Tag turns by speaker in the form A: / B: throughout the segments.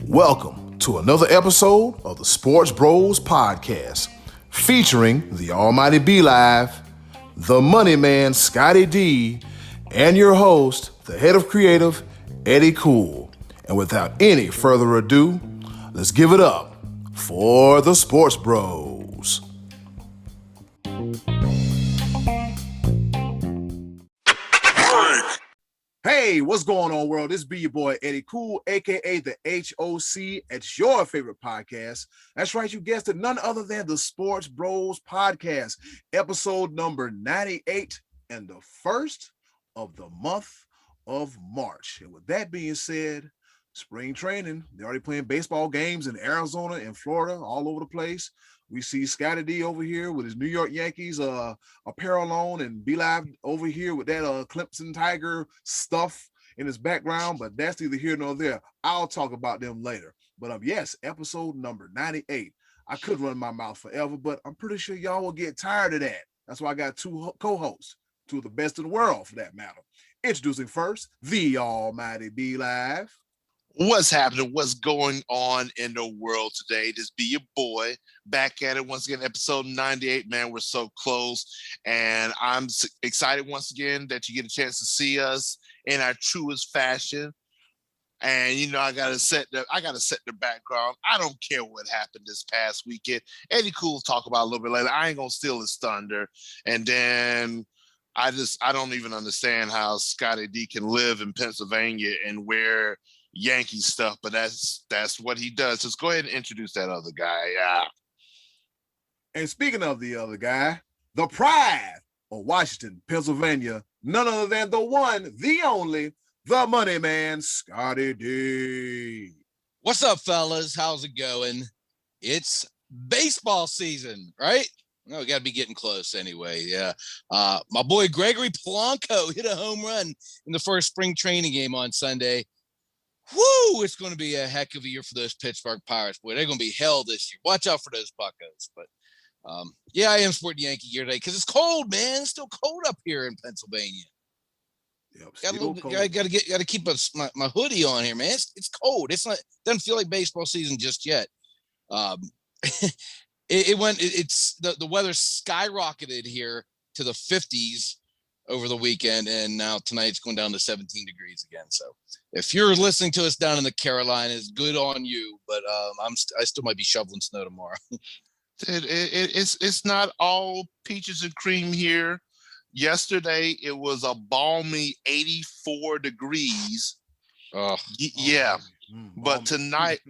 A: Welcome to another episode of the Sports Bros Podcast, featuring the almighty B.Live, the money man Scottie D, and your host, the head of creative, Eddy Kool. And without any further ado, let's give it up for the Sports Bros. Hey, what's going on, world? This be your boy, Eddy Kool, a.k.a. the HOC. It's your favorite podcast. That's right, you guessed it, none other than the Sports Bros Podcast, episode number 98, and the first of the month of March. And with that being said, spring training, they're already playing baseball games in Arizona and Florida, all over the place. We see Scottie D over here with his New York Yankees apparel on, and B.Live over here with that Clemson Tiger stuff in his background, but that's neither here nor there. I'll talk about them later. But yes, episode number 98. I could run my mouth forever, but I'm pretty sure y'all will get tired of that. That's why I got two co-hosts, two of the best in the world for that matter. Introducing first, the almighty B.Live.
B: What's happening? What's going on in the world today? This be your boy back at it once again, episode 98. Man, we're so close, and I'm excited once again that you get a chance to see us in our truest fashion. And you know, I gotta set the background. I don't care what happened this past weekend. Eddy Kool will talk about it a little bit later. I ain't gonna steal his thunder. And then I don't even understand how Scottie D can live in Pennsylvania and wear Yankee stuff, but that's what he does. Just go ahead and introduce that other guy.
A: And speaking of the other guy, the pride of Washington, Pennsylvania, none other than the one, the only, the money man, Scottie D.
C: What's up, fellas? How's it going? It's baseball season, right? No, we got to be getting close anyway. Yeah. My boy Gregory Polanco hit a home run in the first spring training game on Sunday. Woo! It's going to be a heck of a year for those Pittsburgh Pirates. Boy, they're going to be hell this year. Watch out for those Buccos. But yeah, I am sporting Yankee gear today because it's cold, man. It's still cold up here in Pennsylvania. Yep, got to keep my hoodie on here, man. It's cold. Doesn't feel like baseball season just yet. The weather skyrocketed here to the 50s over the weekend, and now tonight it's going down to 17 degrees again. So if you're listening to us down in the Carolinas, good on you, but I still might be shoveling snow tomorrow.
B: It's not all peaches and cream here. Yesterday it was a balmy 84 degrees. Yeah. But tonight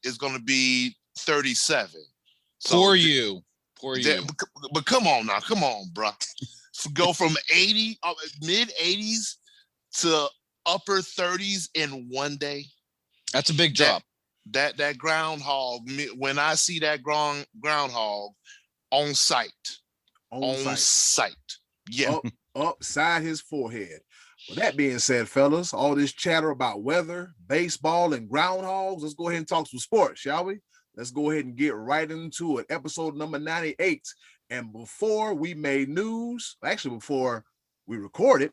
B: is going to be 37. So
C: Poor you.
B: But come on, bro. Go from mid 80s to upper 30s in one day.
C: That's a big drop.
B: That groundhog, when I see that groundhog on site. Yeah.
A: Upside his forehead. Well, that being said, fellas, all this chatter about weather, baseball, and groundhogs, let's go ahead and talk some sports, shall we? Let's go ahead and get right into it. Episode number 98. And before we made news, actually before we recorded,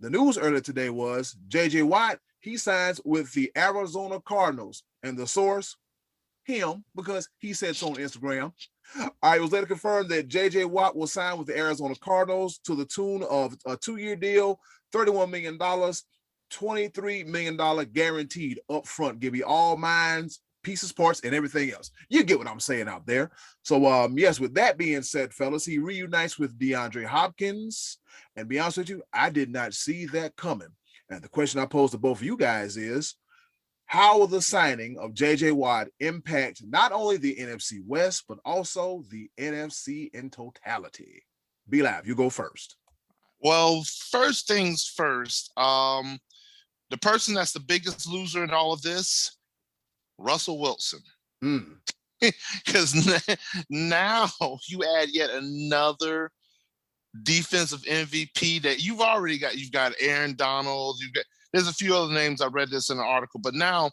A: the news earlier today was J.J. Watt, he signs with the Arizona Cardinals. And the source, him, because he said so on Instagram. All right, it was later confirmed that J.J. Watt will sign with the Arizona Cardinals to the tune of a 2-year deal, $31 million, $23 million guaranteed up front. Give you all mines, pieces, parts, and everything else. You get what I'm saying out there. So, yes, with that being said, fellas, he reunites with DeAndre Hopkins. And be honest with you, I did not see that coming. And the question I pose to both of you guys is, how will the signing of J.J. Watt impact not only the NFC West, but also the NFC in totality? B.Live, you go first.
B: Well, first things first, the person that's the biggest loser in all of this, Russell Wilson. Because now you add yet another defensive MVP that you've already got. You've got Aaron Donald. There's a few other names. I read this in an article, but now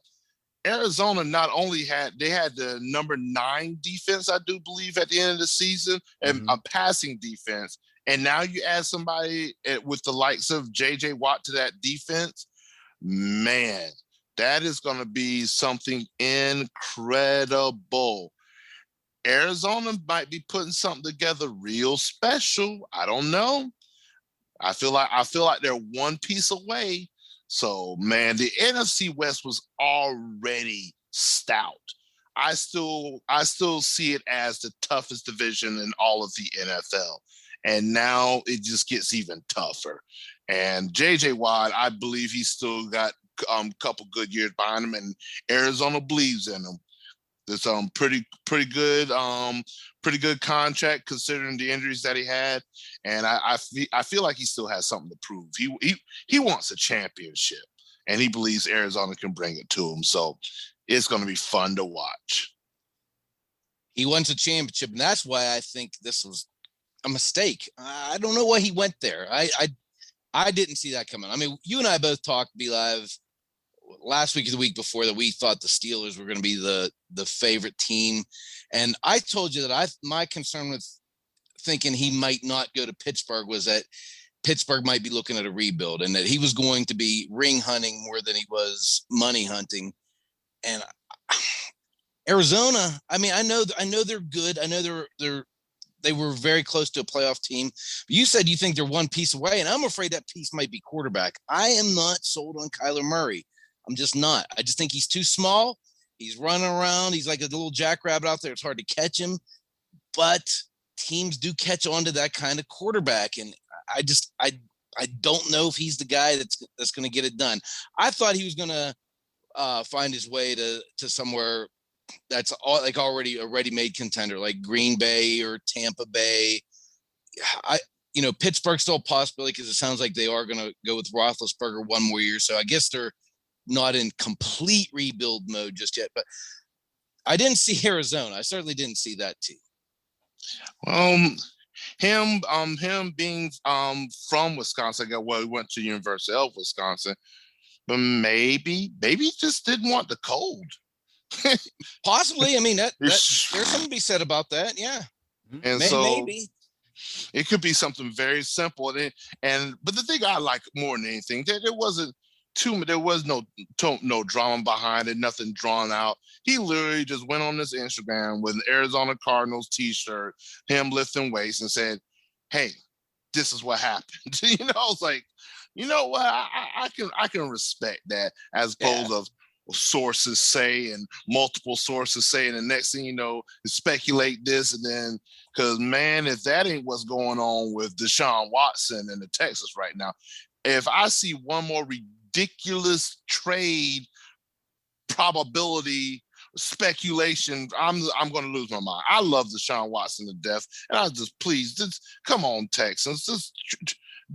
B: Arizona not only had the number 9 defense, I do believe, at the end of the season, and a passing defense, and now you add somebody with the likes of J.J. Watt to that defense, man, that is going to be something incredible. Arizona might be putting something together real special. I don't know. I feel like they're one piece away. So, man, the NFC West was already stout. I still see it as the toughest division in all of the NFL. And now it just gets even tougher. And JJ Watt, I believe he's still got a couple good years behind him, and Arizona believes in him. It's pretty good contract considering the injuries that he had, and I feel like he still has something to prove. He wants a championship, and he believes Arizona can bring it to him. So it's going to be fun to watch.
C: He wants a championship, and that's why I think this was a mistake. I don't know why he went there. I didn't see that coming. I mean, you and I both talked B.Live last week or the week before that we thought the Steelers were going to be the favorite team. And I told you that my concern with thinking he might not go to Pittsburgh was that Pittsburgh might be looking at a rebuild and that he was going to be ring hunting more than he was money hunting. And Arizona, I mean, I know they're good. I know they were very close to a playoff team. But you said you think they're one piece away, and I'm afraid that piece might be quarterback. I am not sold on Kyler Murray. I'm just not. I just think he's too small. He's running around. He's like a little jackrabbit out there. It's hard to catch him. But teams do catch on to that kind of quarterback. And I don't know if he's the guy that's going to get it done. I thought he was going to find his way to somewhere that's already a ready-made contender, like Green Bay or Tampa Bay. Pittsburgh's still a possibility because it sounds like they are going to go with Roethlisberger one more year. So I guess they're not in complete rebuild mode just yet, but I didn't see Arizona. I certainly didn't see that team.
B: Him being from Wisconsin, he went to University of Wisconsin, but maybe he just didn't want the cold.
C: Possibly. I mean, that there's something to be said about that. Yeah,
B: and
C: maybe
B: it could be something very simple. But the thing I like more than anything, there was no drama behind it, nothing drawn out. He literally just went on his Instagram with an Arizona Cardinals t-shirt, him lifting weights, and said, "Hey, this is what happened." I was like, you know what? I can respect that as opposed of sources say and multiple sources say, and the next thing you know, speculate this and then because man, if that ain't what's going on with Deshaun Watson in the Texas right now, if I see one more ridiculous trade probability speculation, I'm going to lose my mind. I love Deshaun Watson to death, and I just come on, Texans, just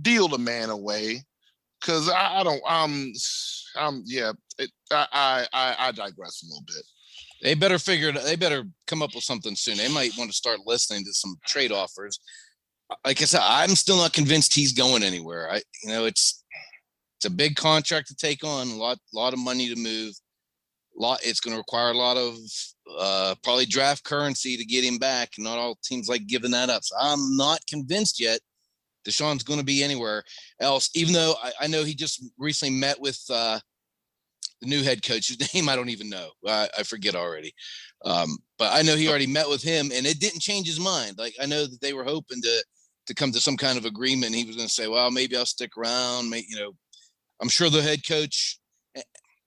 B: deal the man away, because I digress a little bit.
C: They better come up with something soon. They might want to start listening to some trade offers. Like I said, I'm still not convinced he's going anywhere. It's a big contract to take on, a lot of money to move. It's going to require a lot of probably draft currency to get him back. Not all teams like giving that up. So I'm not convinced yet Deshaun's going to be anywhere else, even though I know he just recently met with the new head coach, whose name I don't even know. I forget already. But I know he already met with him, and it didn't change his mind. Like, I know that they were hoping to come to some kind of agreement. He was going to say, well, maybe I'll stick around. I'm sure the head coach,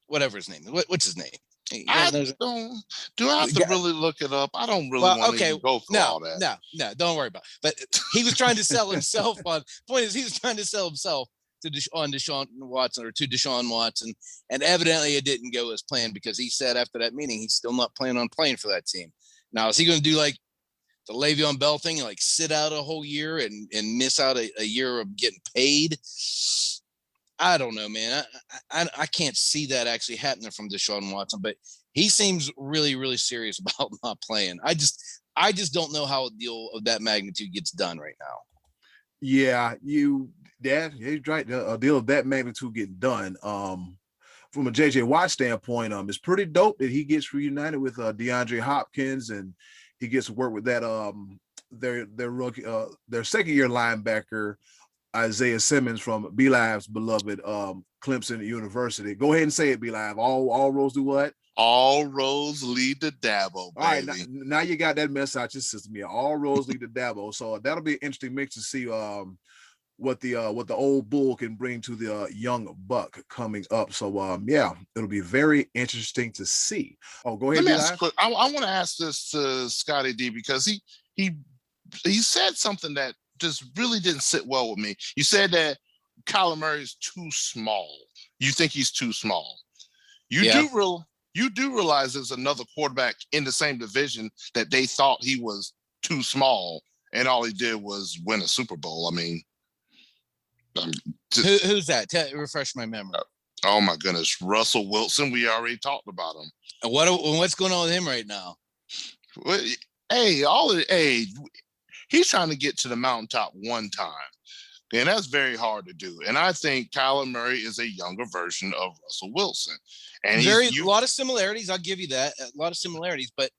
C: whatever his name, what's his name?
B: Do I have to really look it up? I don't really want to go for all that.
C: No, don't worry about it. But he was trying to sell himself on. Point is, he was trying to sell himself to Deshaun Watson, and evidently it didn't go as planned, because he said after that meeting he's still not planning on playing for that team. Now, is he going to do like the Le'Veon Bell thing and like sit out a whole year and miss out a year of getting paid? I don't know, man. I can't see that actually happening from Deshaun Watson, but he seems really, really serious about not playing. I just don't know how a deal of that magnitude gets done right now.
A: Yeah, Dad, he's right. A deal of that magnitude getting done. From a JJ Watt standpoint, it's pretty dope that he gets reunited with DeAndre Hopkins, and he gets to work with that their rookie, their second year linebacker, Isaiah Simmons from B.Live's beloved Clemson University. Go ahead and say it, B.Live. All roads do what?
B: All roads lead to Dabo, baby.
A: All right, now you got that mess out your system. Yeah, all roads lead to Dabo. So that'll be an interesting mix to see what the old bull can bring to the young buck coming up. So yeah, it'll be very interesting to see. Oh, go ahead.
B: I want to ask this to Scottie D, because he said something that just really didn't sit well with me. You said that Kyler Murray is too small. You think he's too small. You do realize there's another quarterback in the same division that they thought he was too small, and all he did was win a Super Bowl. I mean,
C: who's that? Refresh my memory.
B: Oh my goodness, Russell Wilson. We already talked about him.
C: And what's going on with him right now?
B: Hey, he's trying to get to the mountaintop one time, and that's very hard to do. And I think Kyler Murray is a younger version of Russell Wilson. And
C: a lot of similarities. I'll give you that. A lot of similarities, but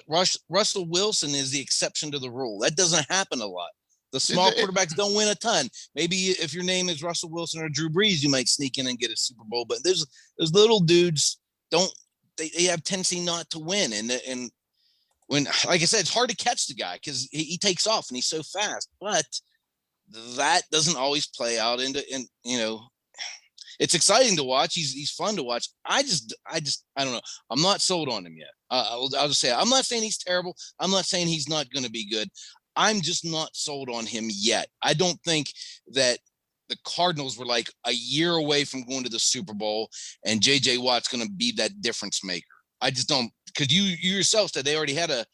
C: Russell Wilson is the exception to the rule. That doesn't happen a lot. The small quarterbacks don't win a ton. Maybe if your name is Russell Wilson or Drew Brees, you might sneak in and get a Super Bowl. But those little dudes they have tendency not to win. And when, like I said, it's hard to catch the guy because he takes off and he's so fast. But that doesn't always play out into it's exciting to watch. He's fun to watch. I don't know. I'm not sold on him yet. I'll just say I'm not saying he's terrible. I'm not saying he's not going to be good. I'm just not sold on him yet. I don't think that the Cardinals were like a year away from going to the Super Bowl, and J.J. Watt's going to be that difference maker. I just don't, because you yourself said they already had a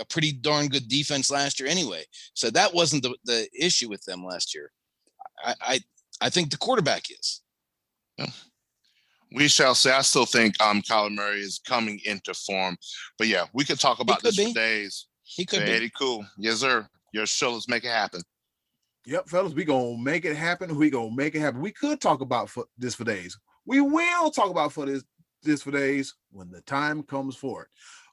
C: pretty darn good defense last year anyway. So that wasn't the issue with them last year. I think the quarterback is.
B: Yeah. We shall say. I still think Kyler Murray is coming into form. But yeah, we could talk about this for days.
C: He could be.
B: Eddy Kool. Yes, sir. Your show, let's make it happen.
A: Yep, fellas, we gonna make it happen. We gonna make it happen. We could talk about this for days. We will talk about this for days when the time comes for it.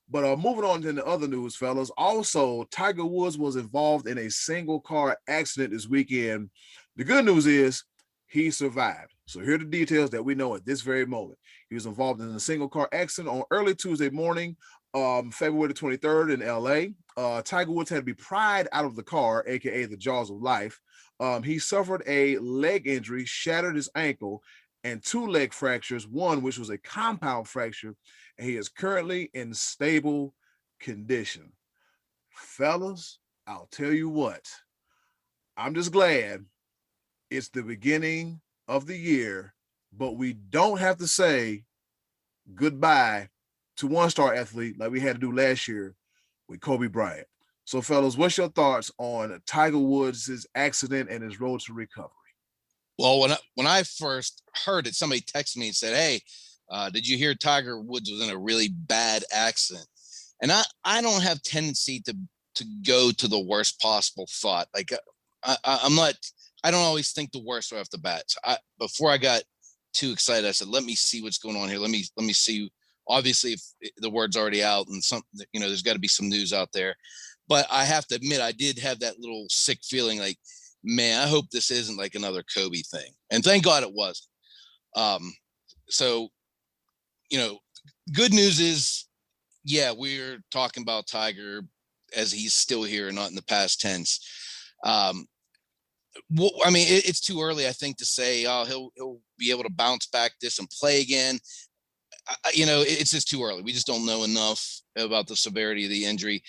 A: But moving on to the other news, fellas. Also, Tiger Woods was involved in a single car accident this weekend. The good news is he survived. So here are the details that we know at this very moment. He was involved in a single car accident on early Tuesday morning, February the 23rd in LA. Tiger Woods had to be pried out of the car, aka the jaws of life. He suffered a leg injury, shattered his ankle, and 2 leg fractures, one which was a compound fracture, and he is currently in stable condition. Fellas, I'll tell you what, I'm just glad it's the beginning of the year, but we don't have to say goodbye to one-star athlete like we had to do last year with Kobe Bryant. So, fellas, what's your thoughts on Tiger Woods' accident and his road to recovery?
C: Well, when I first heard it, somebody texted me and said, "Hey, did you hear Tiger Woods was in a really bad accident?" And I don't have tendency to go to the worst possible thought. Like I don't always think the worst right off the bat. So before I got too excited, I said, "Let me see what's going on here. Let me see." Obviously, if the word's already out and there's got to be some news out there. But I have to admit, I did have that little sick feeling like, man, I hope this isn't like another Kobe thing. And thank God it wasn't. So, good news is, yeah, we're talking about Tiger as he's still here, not in the past tense. It's too early, I think, to say, he'll be able to bounce back this and play again. It's just too early. We just don't know enough about the severity of the injury.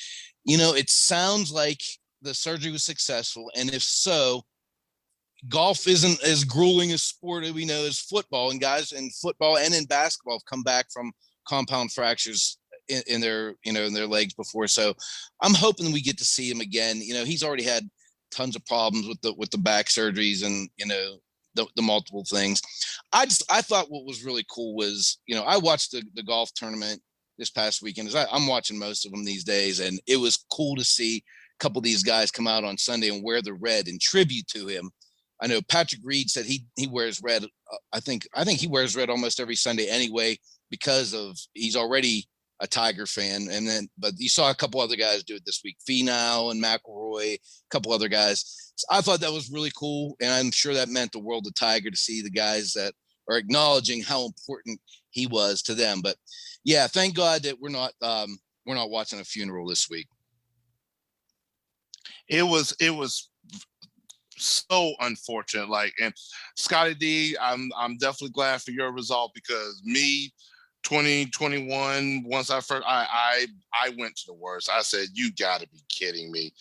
C: It sounds like the surgery was successful. And if so, golf isn't as grueling a sport as we know as football. And guys in football and in basketball have come back from compound fractures in their legs before. So I'm hoping we get to see him again. He's already had tons of problems with the back surgeries and, the multiple things. I thought what was really cool was, I watched the golf tournament this past weekend. I'm watching most of them these days, and it was cool to see a couple of these guys come out on Sunday and wear the red in tribute to him. I know Patrick Reed said he wears red. I think he wears red almost every Sunday anyway, because he's already a Tiger fan. And then, but you saw a couple other guys do it this week, Finau and McIlroy, a couple other guys. So I thought that was really cool. And I'm sure that meant the world of Tiger to see the guys that are acknowledging how important he was to them. But yeah, thank God that we're not watching a funeral this week.
B: It was so unfortunate. Like, and Scottie D, I'm definitely glad for your result, because me, 2021, once I went to the worst. I said, you got to be kidding me.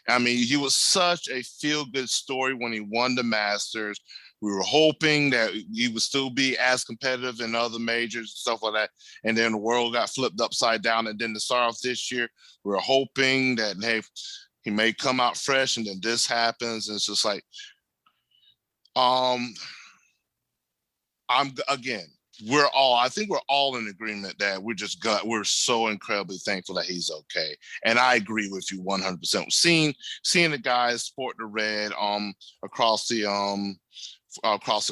B: I mean, he was such a feel-good story when he won the Masters. We were hoping that he would still be as competitive in other majors and stuff like that. And then the world got flipped upside down. And then to start off this year, we were hoping that, hey, he may come out fresh, and then this happens. And it's just like, I think we're all in agreement that we're so incredibly thankful that he's okay. And I agree with you 100%. Seeing the guys sport the red across the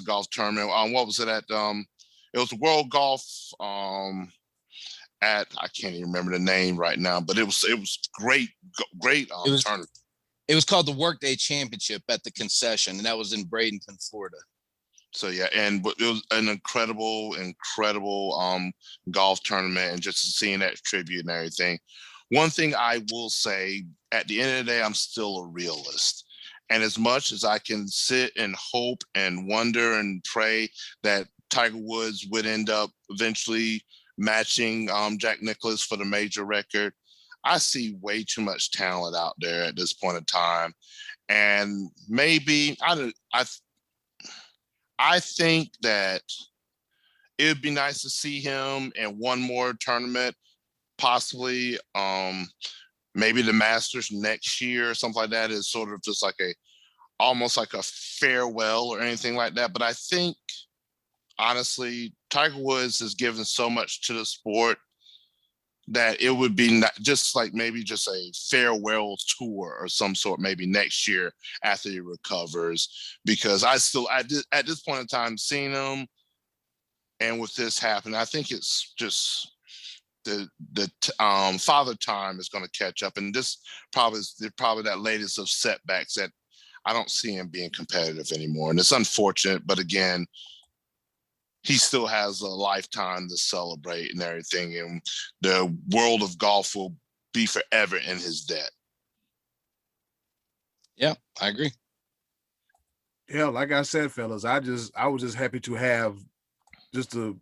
B: golf tournament. What was it at? It was the World Golf at, I can't even remember the name right now, but it was great tournament.
C: It was called the Workday Championship at the Concession, and that was in Bradenton, Florida.
B: So yeah, and it was an incredible golf tournament, and just seeing that tribute and everything. One thing I will say, at the end of the day, I'm still a realist. And as much as I can sit and hope and wonder and pray that Tiger Woods would end up eventually matching Jack Nicklaus for the major record, I see way too much talent out there at this point in time. And maybe I think that it would be nice to see him in one more tournament, possibly maybe the Masters next year or something like that, is sort of just like almost like a farewell or anything like that. But I think, honestly, Tiger Woods has given so much to the sport that it would be just a farewell tour or some sort, maybe next year after he recovers. Because at this point in time, seeing him and with this happening, I think it's just the father time is going to catch up. And this probably is that latest of setbacks that I don't see him being competitive anymore. And it's unfortunate, but again, he still has a lifetime to celebrate and everything. And the world of golf will be forever in his debt.
C: Yeah, I agree.
A: Yeah, like I said, fellas, I was just happy to have just to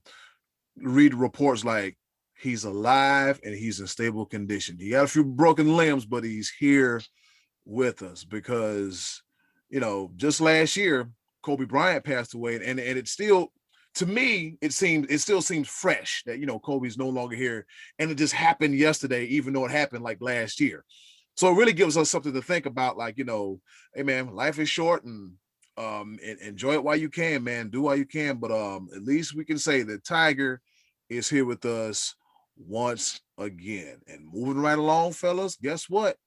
A: read reports like he's alive and he's in stable condition. He got a few broken limbs, but he's here with us, because, just last year, Kobe Bryant passed away, and it still, to me, it still seems fresh that, Kobe's no longer here. And it just happened yesterday, even though it happened like last year. So it really gives us something to think about, like, hey man, life is short, and enjoy it while you can, man. Do while you can. But at least we can say that Tiger is here with us once again. And moving right along, fellas, guess what?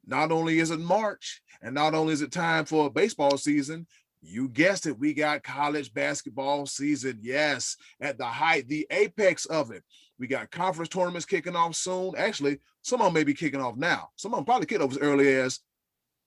A: Not only is it March, and not only is it time for a baseball season, you guessed it, we got college basketball season. Yes, at the height, the apex of it. We got conference tournaments kicking off soon. Actually, some of them may be kicking off now. Some of them probably kicked off as early as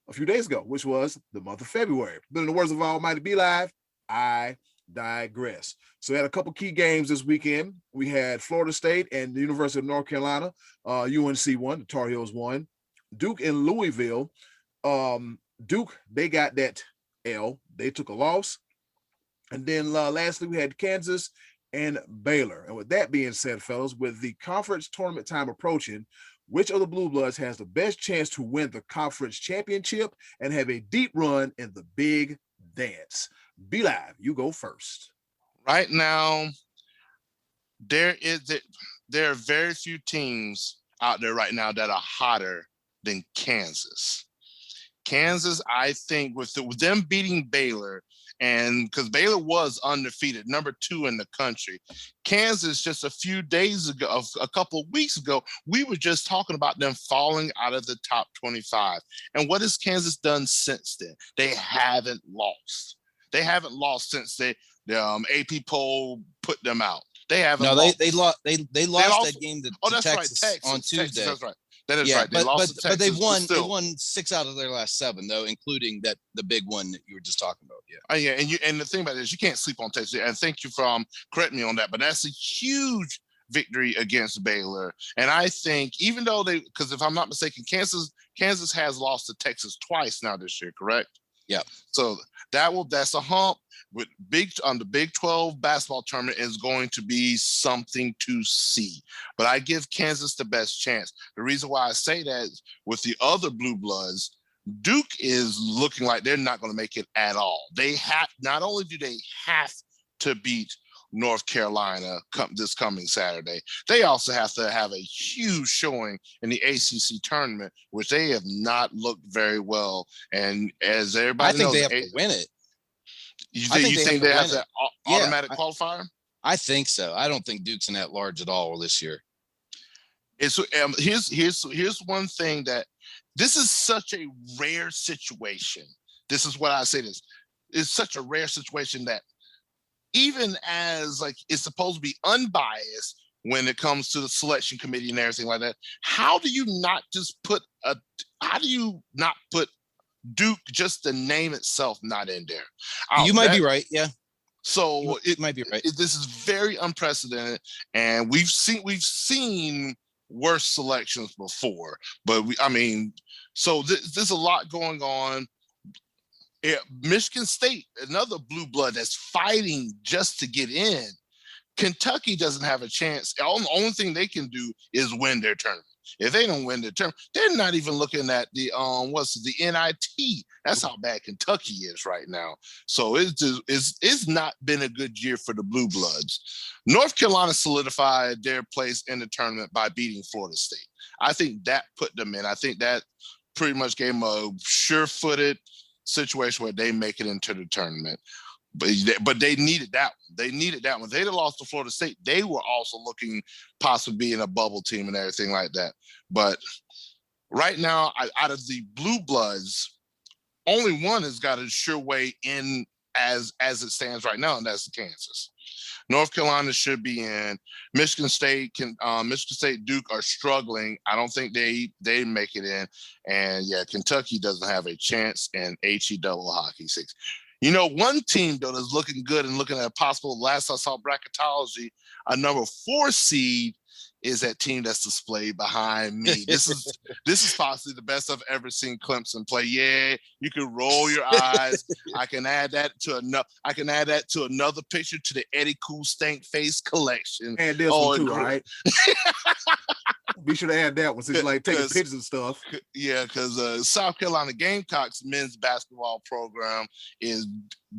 A: a few days ago, which was the month of February. But in the words of Almighty B.Live, I digress. So we had a couple key games this weekend. We had Florida State and the University of North Carolina. UNC won, the Tar Heels won. Duke and Louisville. Duke, they got that L. They took a loss. And then lastly, we had Kansas and Baylor. And with that being said, fellas, with the conference tournament time approaching, which of the Blue Bloods has the best chance to win the conference championship and have a deep run in the big dance? B.Live, you go first.
B: Right now, there are very few teams out there right now that are hotter than Kansas. Kansas, I think, with them beating Baylor, and because Baylor was undefeated, number 2 in the country. Kansas, just a few days ago, a couple of weeks ago, we were just talking about them falling out of the top 25. And what has Kansas done since then? They haven't lost. They haven't lost since the AP poll put them out. They haven't.
C: No,
B: lost.
C: they lost. They lost that game to
B: that's
C: Texas,
B: right. Texas
C: on Tuesday.
B: Texas, that's right. That is
C: yeah,
B: right. They lost to Texas,
C: but they've won.
B: Still.
C: They've won 6 out of their last 7, though, including the big one that you were just talking about. Yeah.
B: Yeah, and the thing about it is you can't sleep on Texas. And thank you for correcting me on that. But that's a huge victory against Baylor. And I think even though because if I'm not mistaken, Kansas has lost to Texas twice now this year, correct?
C: Yeah.
B: So that's a hump. With the Big 12 basketball tournament is going to be something to see. But I give Kansas the best chance. The reason why I say that is with the other blue bloods, Duke is looking like they're not going to make it at all. Not only do they have to beat North Carolina this coming Saturday, they also have to have a huge showing in the ACC tournament, which they have not looked very well. And as everybody knows,
C: I think they have to win it.
B: You think they have that automatic qualifier?
C: I think so. I don't think Duke's an at-large at all this year.
B: It's here's one thing that this is such a rare situation. This is what I say. It's such a rare situation that even as like it's supposed to be unbiased when it comes to the selection committee and everything like that, how do you not put Duke, just the name itself, not in there?
C: You might be right. Yeah.
B: So
C: it might be right.
B: This is very unprecedented, and we've seen worse selections before. But so there's a lot going on. Yeah, Michigan State, another blue blood that's fighting just to get in. Kentucky doesn't have a chance. The only thing they can do is win their tournament. If they don't win the tournament, they're not even looking at the the NIT. That's how bad Kentucky is right now. So it's not been a good year for the Blue Bloods. North Carolina solidified their place in the tournament by beating Florida State. I think that put them in. I think that pretty much gave them a sure-footed situation where they make it into the tournament. But they needed that one. They needed that one. If they'd have lost to Florida State, they were also looking possibly being a bubble team and everything like that. But right now, out of the Blue Bloods, only one has got a sure way in as it stands right now, and that's Kansas. North Carolina should be in. Michigan State, Duke are struggling. I don't think they make it in. And yeah, Kentucky doesn't have a chance in HE double hockey 6. You know, one team, though, that's looking good and looking at a possible, last I saw bracketology, a number 4 seed is that team that's displayed behind me. This is possibly the best I've ever seen Clemson play. Yeah, you can roll your eyes. I can add that to another picture to the Eddy Kool Stankface Collection.
A: And this one too, all right? Be sure to add that one since you like taking pictures and stuff.
B: Yeah, because South Carolina Gamecocks men's basketball program is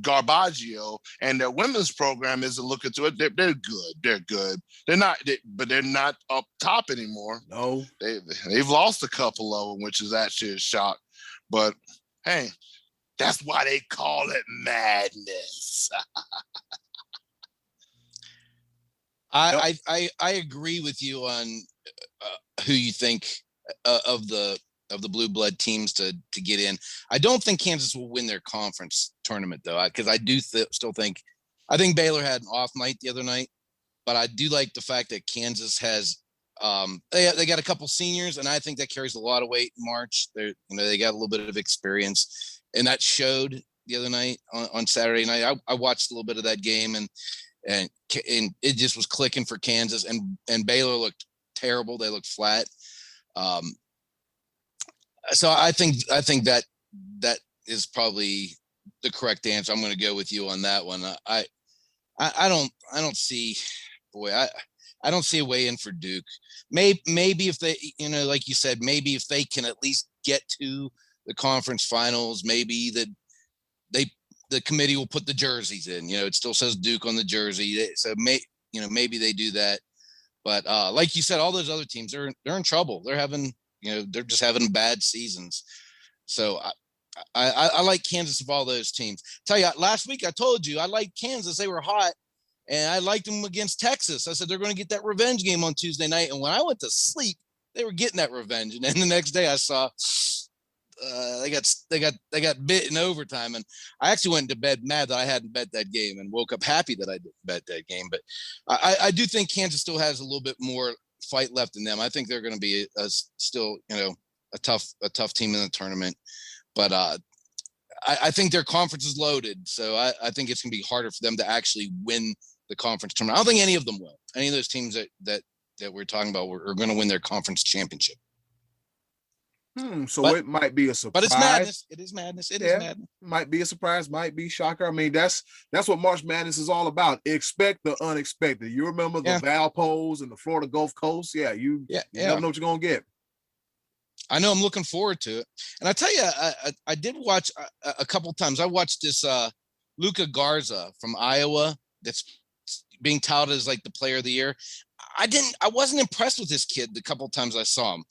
B: Garbaggio, and their women's program isn't looking to it. They're good. They're good. But they're not up top anymore.
A: No,
B: they've lost a couple of them, which is actually a shock. But hey, that's why they call it madness.
C: I agree with you on who you think of the blue blood teams to get in. I don't think Kansas will win their conference tournament though, because I do still think Baylor had an off night the other night, but I do like the fact that Kansas has they got a couple seniors, and I think that carries a lot of weight in March. They got a little bit of experience, and that showed the other night on Saturday night. I watched a little bit of that game, and it just was clicking for Kansas, and Baylor looked terrible. They looked flat. So I think that is probably the correct answer. I'm going to go with you on that one. I don't see a way in for Duke. Maybe if they, like you said, maybe if they can at least get to the conference finals, maybe the committee will put the jerseys in. It still says Duke on the jersey, so maybe they do that. But like you said, all those other teams, they're in trouble. They're having, they're just having bad seasons. So I like Kansas of all those teams. Tell you, last week I told you I liked Kansas. They were hot, and I liked them against Texas. I said they're going to get that revenge game on Tuesday night. And when I went to sleep, they were getting that revenge. And then the next day I saw they got bit in overtime, and I actually went to bed mad that I hadn't bet that game, and woke up happy that I didn't bet that game. But I do think Kansas still has a little bit more fight left in them. I think they're going to be still a tough team in the tournament, but I think their conference is loaded, so I think it's going to be harder for them to actually win the conference tournament. I don't think any of them will. Any of those teams that we're talking about are going to win their conference championship.
A: So it might be a surprise.
C: But it's madness. It is madness. It is madness.
A: Might be a surprise. Might be shocker. I mean, that's what March Madness is all about. Expect the unexpected. You remember the Valpos and the Florida Gulf Coast? Yeah, you never know what you're gonna get.
C: I know. I'm looking forward to it. And I tell you, I did watch a couple times. I watched this Luka Garza from Iowa that's being touted as like the player of the year. I wasn't impressed with this kid the couple times I saw him.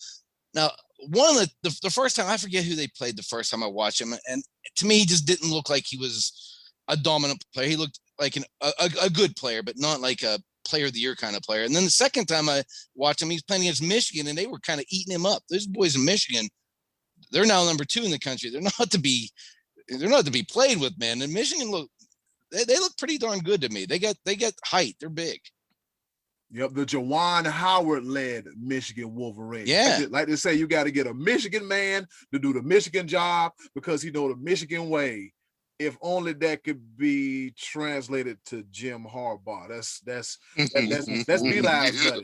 C: Now, one of the first time, I forget who they played the first time I watched him, and to me, he just didn't look like he was a dominant player. He looked like a good player, but not like a player of the year kind of player. And then the second time I watched him, he's playing against Michigan, and they were kind of eating him up. Those boys in Michigan, they're now number 2 in the country. They're not to be played with, man. And Michigan they look pretty darn good to me. They got height. They're big.
A: Yep, the Juwan Howard-led Michigan Wolverines.
C: Yeah.
A: Like they say, you got to get a Michigan man to do the Michigan job because he know the Michigan way. If only that could be translated to Jim Harbaugh. That's B.Live's buddy.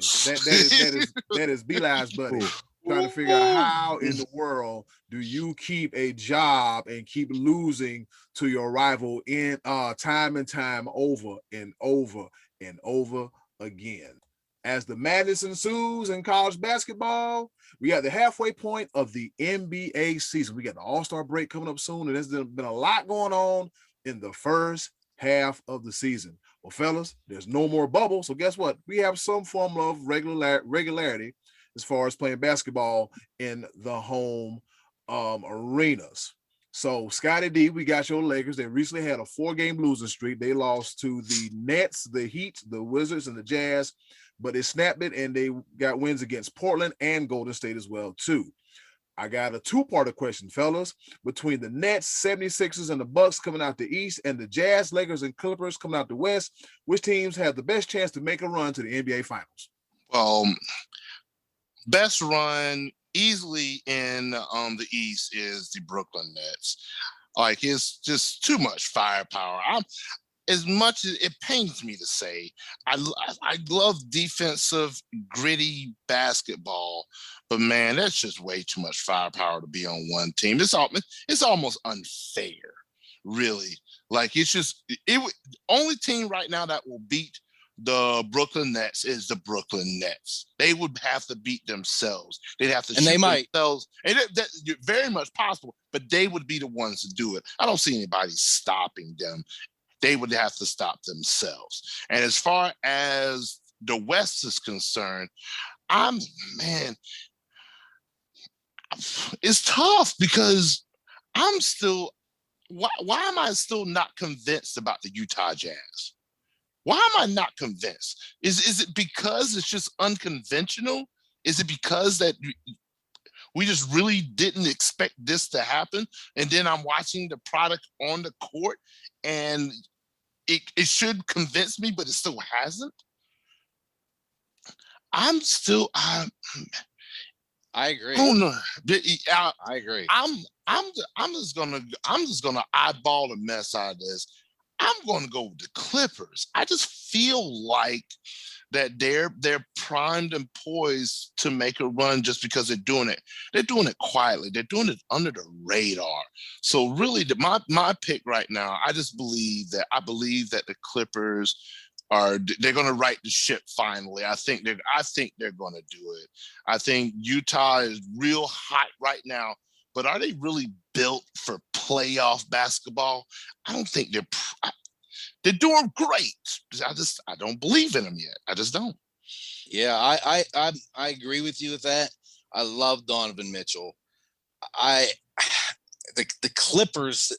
A: That is B.Live's buddy. Trying to figure out how in the world do you keep a job and keep losing to your rival in time and time over and over and over again. As the madness ensues in college basketball, we got the halfway point of the NBA season. We got the All-Star break coming up soon, and there's been a lot going on in the first half of the season. Well, fellas, there's no more bubble, so guess what? We have some form of regularity as far as playing basketball in the home arenas. So, Scottie D, we got your Lakers. They recently had a 4-game losing streak. They lost to the Nets, the Heat, the Wizards, and the Jazz, but they snapped it, and they got wins against Portland and Golden State as well, too. I got a 2-parter question, fellas. Between the Nets, 76ers, and the Bucks coming out the East, and the Jazz, Lakers, and Clippers coming out the West, which teams have the best chance to make a run to the NBA Finals?
B: Best run easily in the East is the Brooklyn Nets. Like, it's just too much firepower. As much as it pains me to say, I love defensive, gritty basketball, but man, that's just way too much firepower to be on one team. It's almost unfair, really. Like, only team right now that will beat the Brooklyn Nets is the Brooklyn Nets. They would have to beat themselves. They'd have to shoot themselves. And that's very much possible, but they would be the ones to do it. I don't see anybody stopping them. They would have to stop themselves. And as far as the West is concerned, it's tough because I'm still, why am I still not convinced about the Utah Jazz? Why am I not convinced? Is it because it's just unconventional? Is it because that we just really didn't expect this to happen? And then I'm watching the product on the court and it should convince me, but it still hasn't. I
C: agree.
B: I don't know.
C: I agree.
B: I'm just gonna eyeball the mess out of this. I'm going to go with the Clippers. I just feel like that they're primed and poised to make a run just because they're doing it. They're doing it quietly. They're doing it under the radar. So really, my pick right now, I believe that the Clippers they're going to right the ship finally. I think they're going to do it. I think Utah is real hot right now. But are they really built for playoff basketball? I don't think they're doing great. I don't believe in them yet. I just don't.
C: Yeah, I agree with you with that. I love Donovan Mitchell. The Clippers,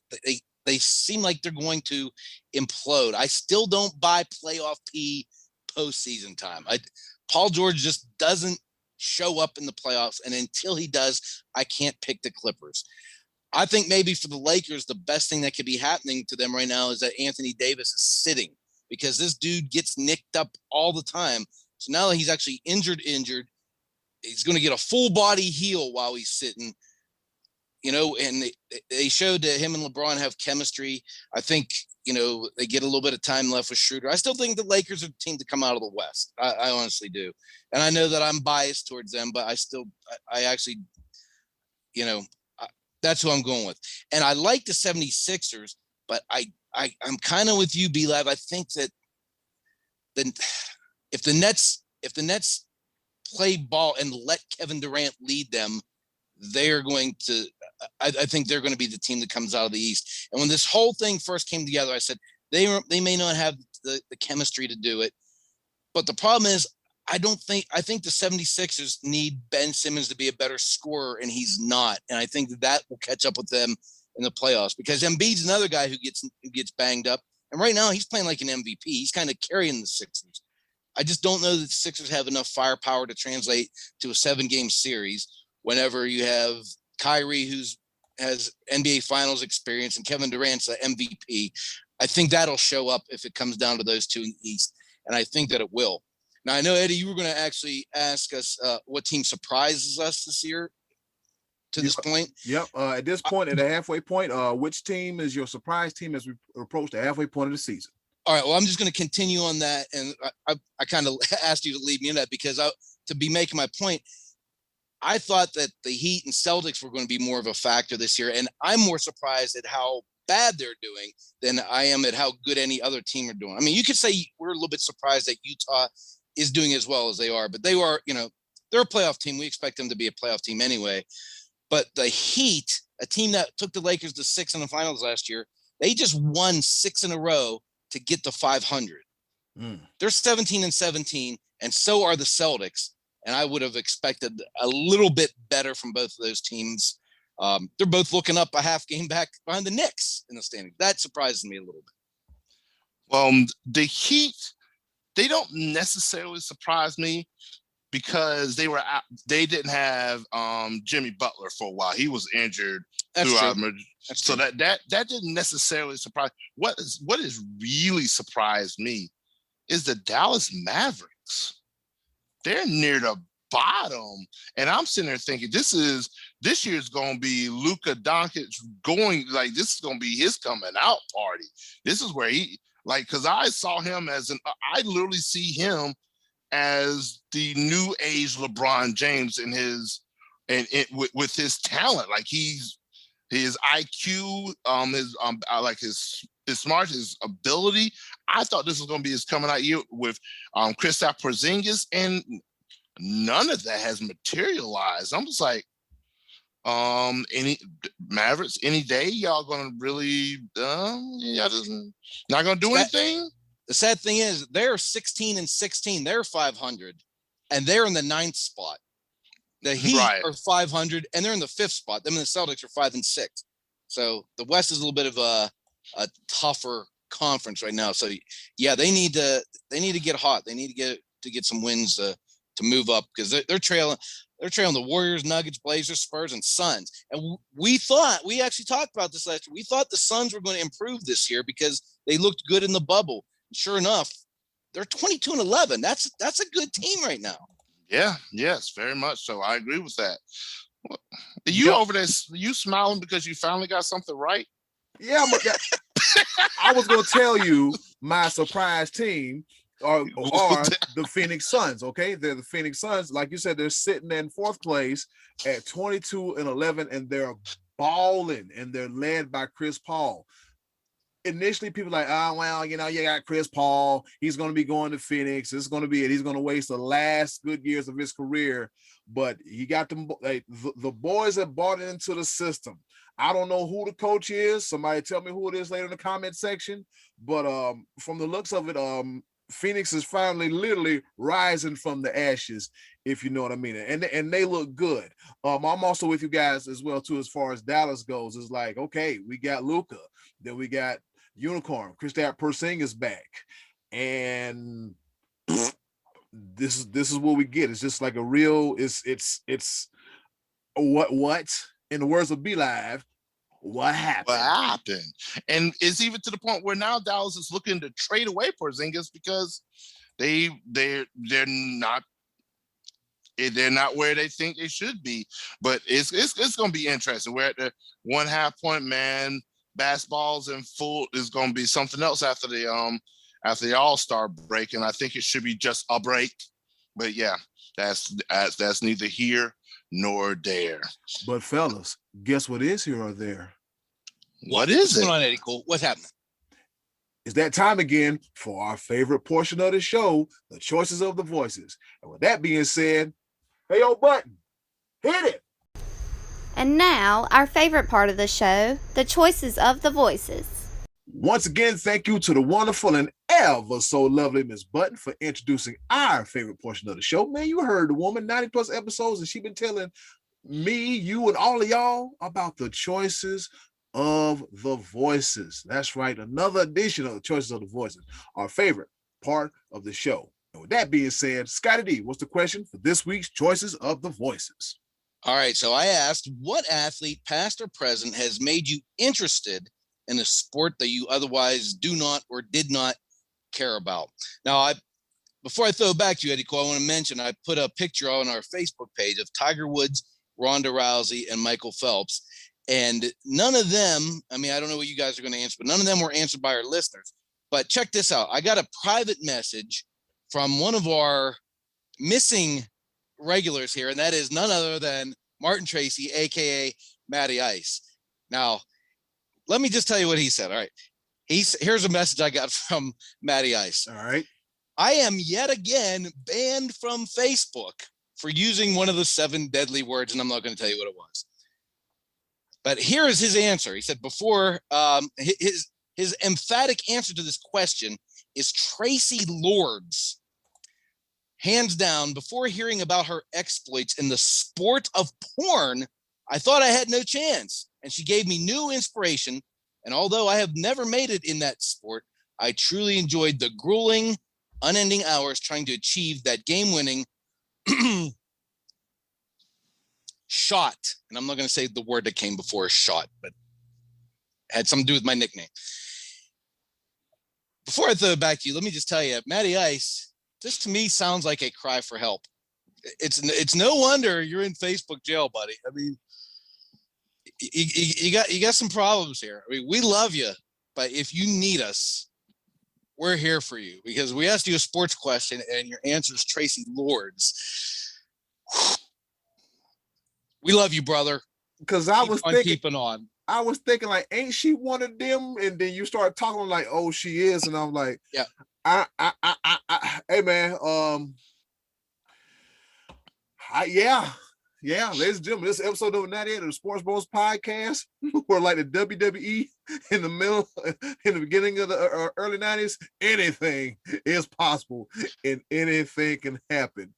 C: they seem like they're going to implode. I still don't buy playoff P postseason time. Paul George just doesn't show up in the playoffs, and until he does, I can't pick the Clippers. I think maybe for the Lakers, the best thing that could be happening to them right now is that Anthony Davis is sitting, because this dude gets nicked up all the time. So now that he's actually injured, he's going to get a full body heal while he's sitting, and they showed that him and LeBron have chemistry. I think, they get a little bit of time left with Schroeder. I still think the Lakers are the team to come out of the West. I honestly do. And I know that I'm biased towards them, but I actually, that's who I'm going with. And I like the 76ers, but I'm kind of with you, B-Live. I think that if the Nets play ball and let Kevin Durant lead them, they're going to, I think they're going to be the team that comes out of the East. And when this whole thing first came together, I said, they may not have the chemistry to do it. But the problem is, I think the 76ers need Ben Simmons to be a better scorer, and he's not. And I think that will catch up with them in the playoffs, because Embiid's another guy who gets banged up. And right now he's playing like an MVP. He's kind of carrying the Sixers. I just don't know that the Sixers have enough firepower to translate to a 7-game series whenever you have Kyrie, has NBA Finals experience, and Kevin Durant's the MVP. I think that'll show up if it comes down to those two in the East, and I think that it will. Now, I know, Eddie, you were going to actually ask us what team surprises us this year to this point.
A: Yep. At this point, at the halfway point, which team is your surprise team as we approach the halfway point of the season?
C: All right. Well, I'm just going to continue on that. And I kind of asked you to lead me in that because to be making my point, I thought that the Heat and Celtics were going to be more of a factor this year. And I'm more surprised at how bad they're doing than I am at how good any other team are doing. I mean, you could say we're a little bit surprised that Utah is doing as well as they are, but they are, they're a playoff team. We expect them to be a playoff team anyway. But the Heat, a team that took the Lakers to 6 in the finals last year, they just won 6 in a row to get to 500. They're 17-17, and so are the Celtics. And I would have expected a little bit better from both of those teams. They're both looking up a half game back behind the Knicks in the standings. That surprises me a little bit.
B: Well, the Heat, they don't necessarily surprise me because they didn't have Jimmy Butler for a while. He was injured throughout. So that didn't necessarily surprise. What has really surprised me is the Dallas Mavericks. They're near the bottom, and I'm sitting there thinking this year's going to be Luka Doncic this is going to be his coming out party. This is where because I saw him I literally see him as the new age LeBron James with his talent. Like his IQ, his smart, his ability. I thought this was going to be his coming out year with Kristaps Porzingis, and none of that has materialized. I'm just like, any Mavericks, any day, y'all gonna really, y'all just not gonna do anything.
C: The sad thing is they're 16-16. They're 500, and they're in the 9th spot. The Heat are 500, and they're in the 5th spot. Them and the Celtics are 5-6. So the West is a little bit of a tougher conference right now. So yeah, they need to get hot. They need to get some wins to move up, because they're trailing the Warriors, Nuggets, Blazers, Spurs, and Suns. And we actually talked about this last year. We thought the Suns were going to improve this year because they looked good in the bubble. Sure enough, they're 22-11. That's a good team right now.
B: Yeah, yes, very much so. I agree with that. You over there, you smiling because you finally got something right?
A: Yeah, I was going to tell you my surprise team are the Phoenix Suns. Okay, they're the Phoenix Suns. Like you said, they're sitting in 4th place at 22-11, and they're balling, and they're led by Chris Paul. Initially, people were like, oh, well, you got Chris Paul. He's going to be going to Phoenix. This is going to be it. He's going to waste the last good years of his career. But he got them. The boys have bought into the system. I don't know who the coach is. Somebody tell me who it is later in the comment section. But from the looks of it, Phoenix is finally literally rising from the ashes, if you know what I mean. And they look good. I'm also with you guys as well, too, as far as Dallas goes. It's like, okay, we got Luka. Then we got Unicorn. Kristaps Porzingis back. And this is what we get. It's just like a real, it's what in the words of B.Live, What happened?
B: What happened? And it's even to the point where now Dallas is looking to trade away Porzingis because they're not where they think they should be. But it's going to be interesting. We're at the 1/2 point, man. Basketball's in full is going to be something else after the All-Star break, and I think it should be just a break. But yeah, that's neither here nor there.
A: But fellas, guess what is here or there?
B: What is it?
C: What's going on, Eddy Kool? What's happening?
A: It's that time again for our favorite portion of the show, the choices of the voices. And with that being said, hey, yo, Button, hit it.
D: And now, our favorite part of the show, the choices of the voices.
A: Once again, thank you to the wonderful and ever so lovely Miss Button for introducing our favorite portion of the show. Man, you heard the woman, 90 plus episodes, and she been telling me, you, and all of y'all about the choices of the voices. That's right, another edition of the choices of the voices, our favorite part of the show. And with that being said, Scottie D, what's the question for this week's choices of the voices?
C: All right, so I asked, what athlete, past or present, has made you interested in a sport that you otherwise do not or did not care about? Now, before I throw it back to you, Eddy Kool, I want to mention I put a picture on our Facebook page of Tiger Woods, Ronda Rousey, and Michael Phelps. And none of them, I mean, I don't know what you guys are going to answer, but none of them were answered by our listeners. But check this out. I got a private message from one of our missing regulars here, and that is none other than Martin Tracy, aka Matty Ice. Now, let me just tell you what he said. All right, here's a message I got from Matty Ice.
A: All right,
C: I am yet again banned from Facebook for using one of the 7 deadly words, and I'm not going to tell you what it was. But here is his answer. He said before his emphatic answer to this question is Tracy Lords. Hands down, before hearing about her exploits in the sport of porn, I thought I had no chance. And she gave me new inspiration. And although I have never made it in that sport, I truly enjoyed the grueling, unending hours trying to achieve that game-winning shot. And I'm not going to say the word that came before shot, but it had something to do with my nickname. Before I throw it back to you, let me just tell you, Matty Ice, this to me sounds like a cry for help. It's no wonder you're in Facebook jail, buddy. I mean, you got some problems here. I mean, we love you, but if you need us, we're here for you, because we asked you a sports question and your answer is Tracy Lords. We love you, brother.
A: Because I was thinking,
C: keeping on.
A: I was thinking, like, ain't she one of them? And then you start talking like, oh, she is, and I'm like,
C: yeah.
A: Hey man, yeah, ladies and gentlemen, this is episode number 98 of the Sports Bros podcast. We're like the WWE in the beginning of the early 90s. Anything is possible, and anything can happen.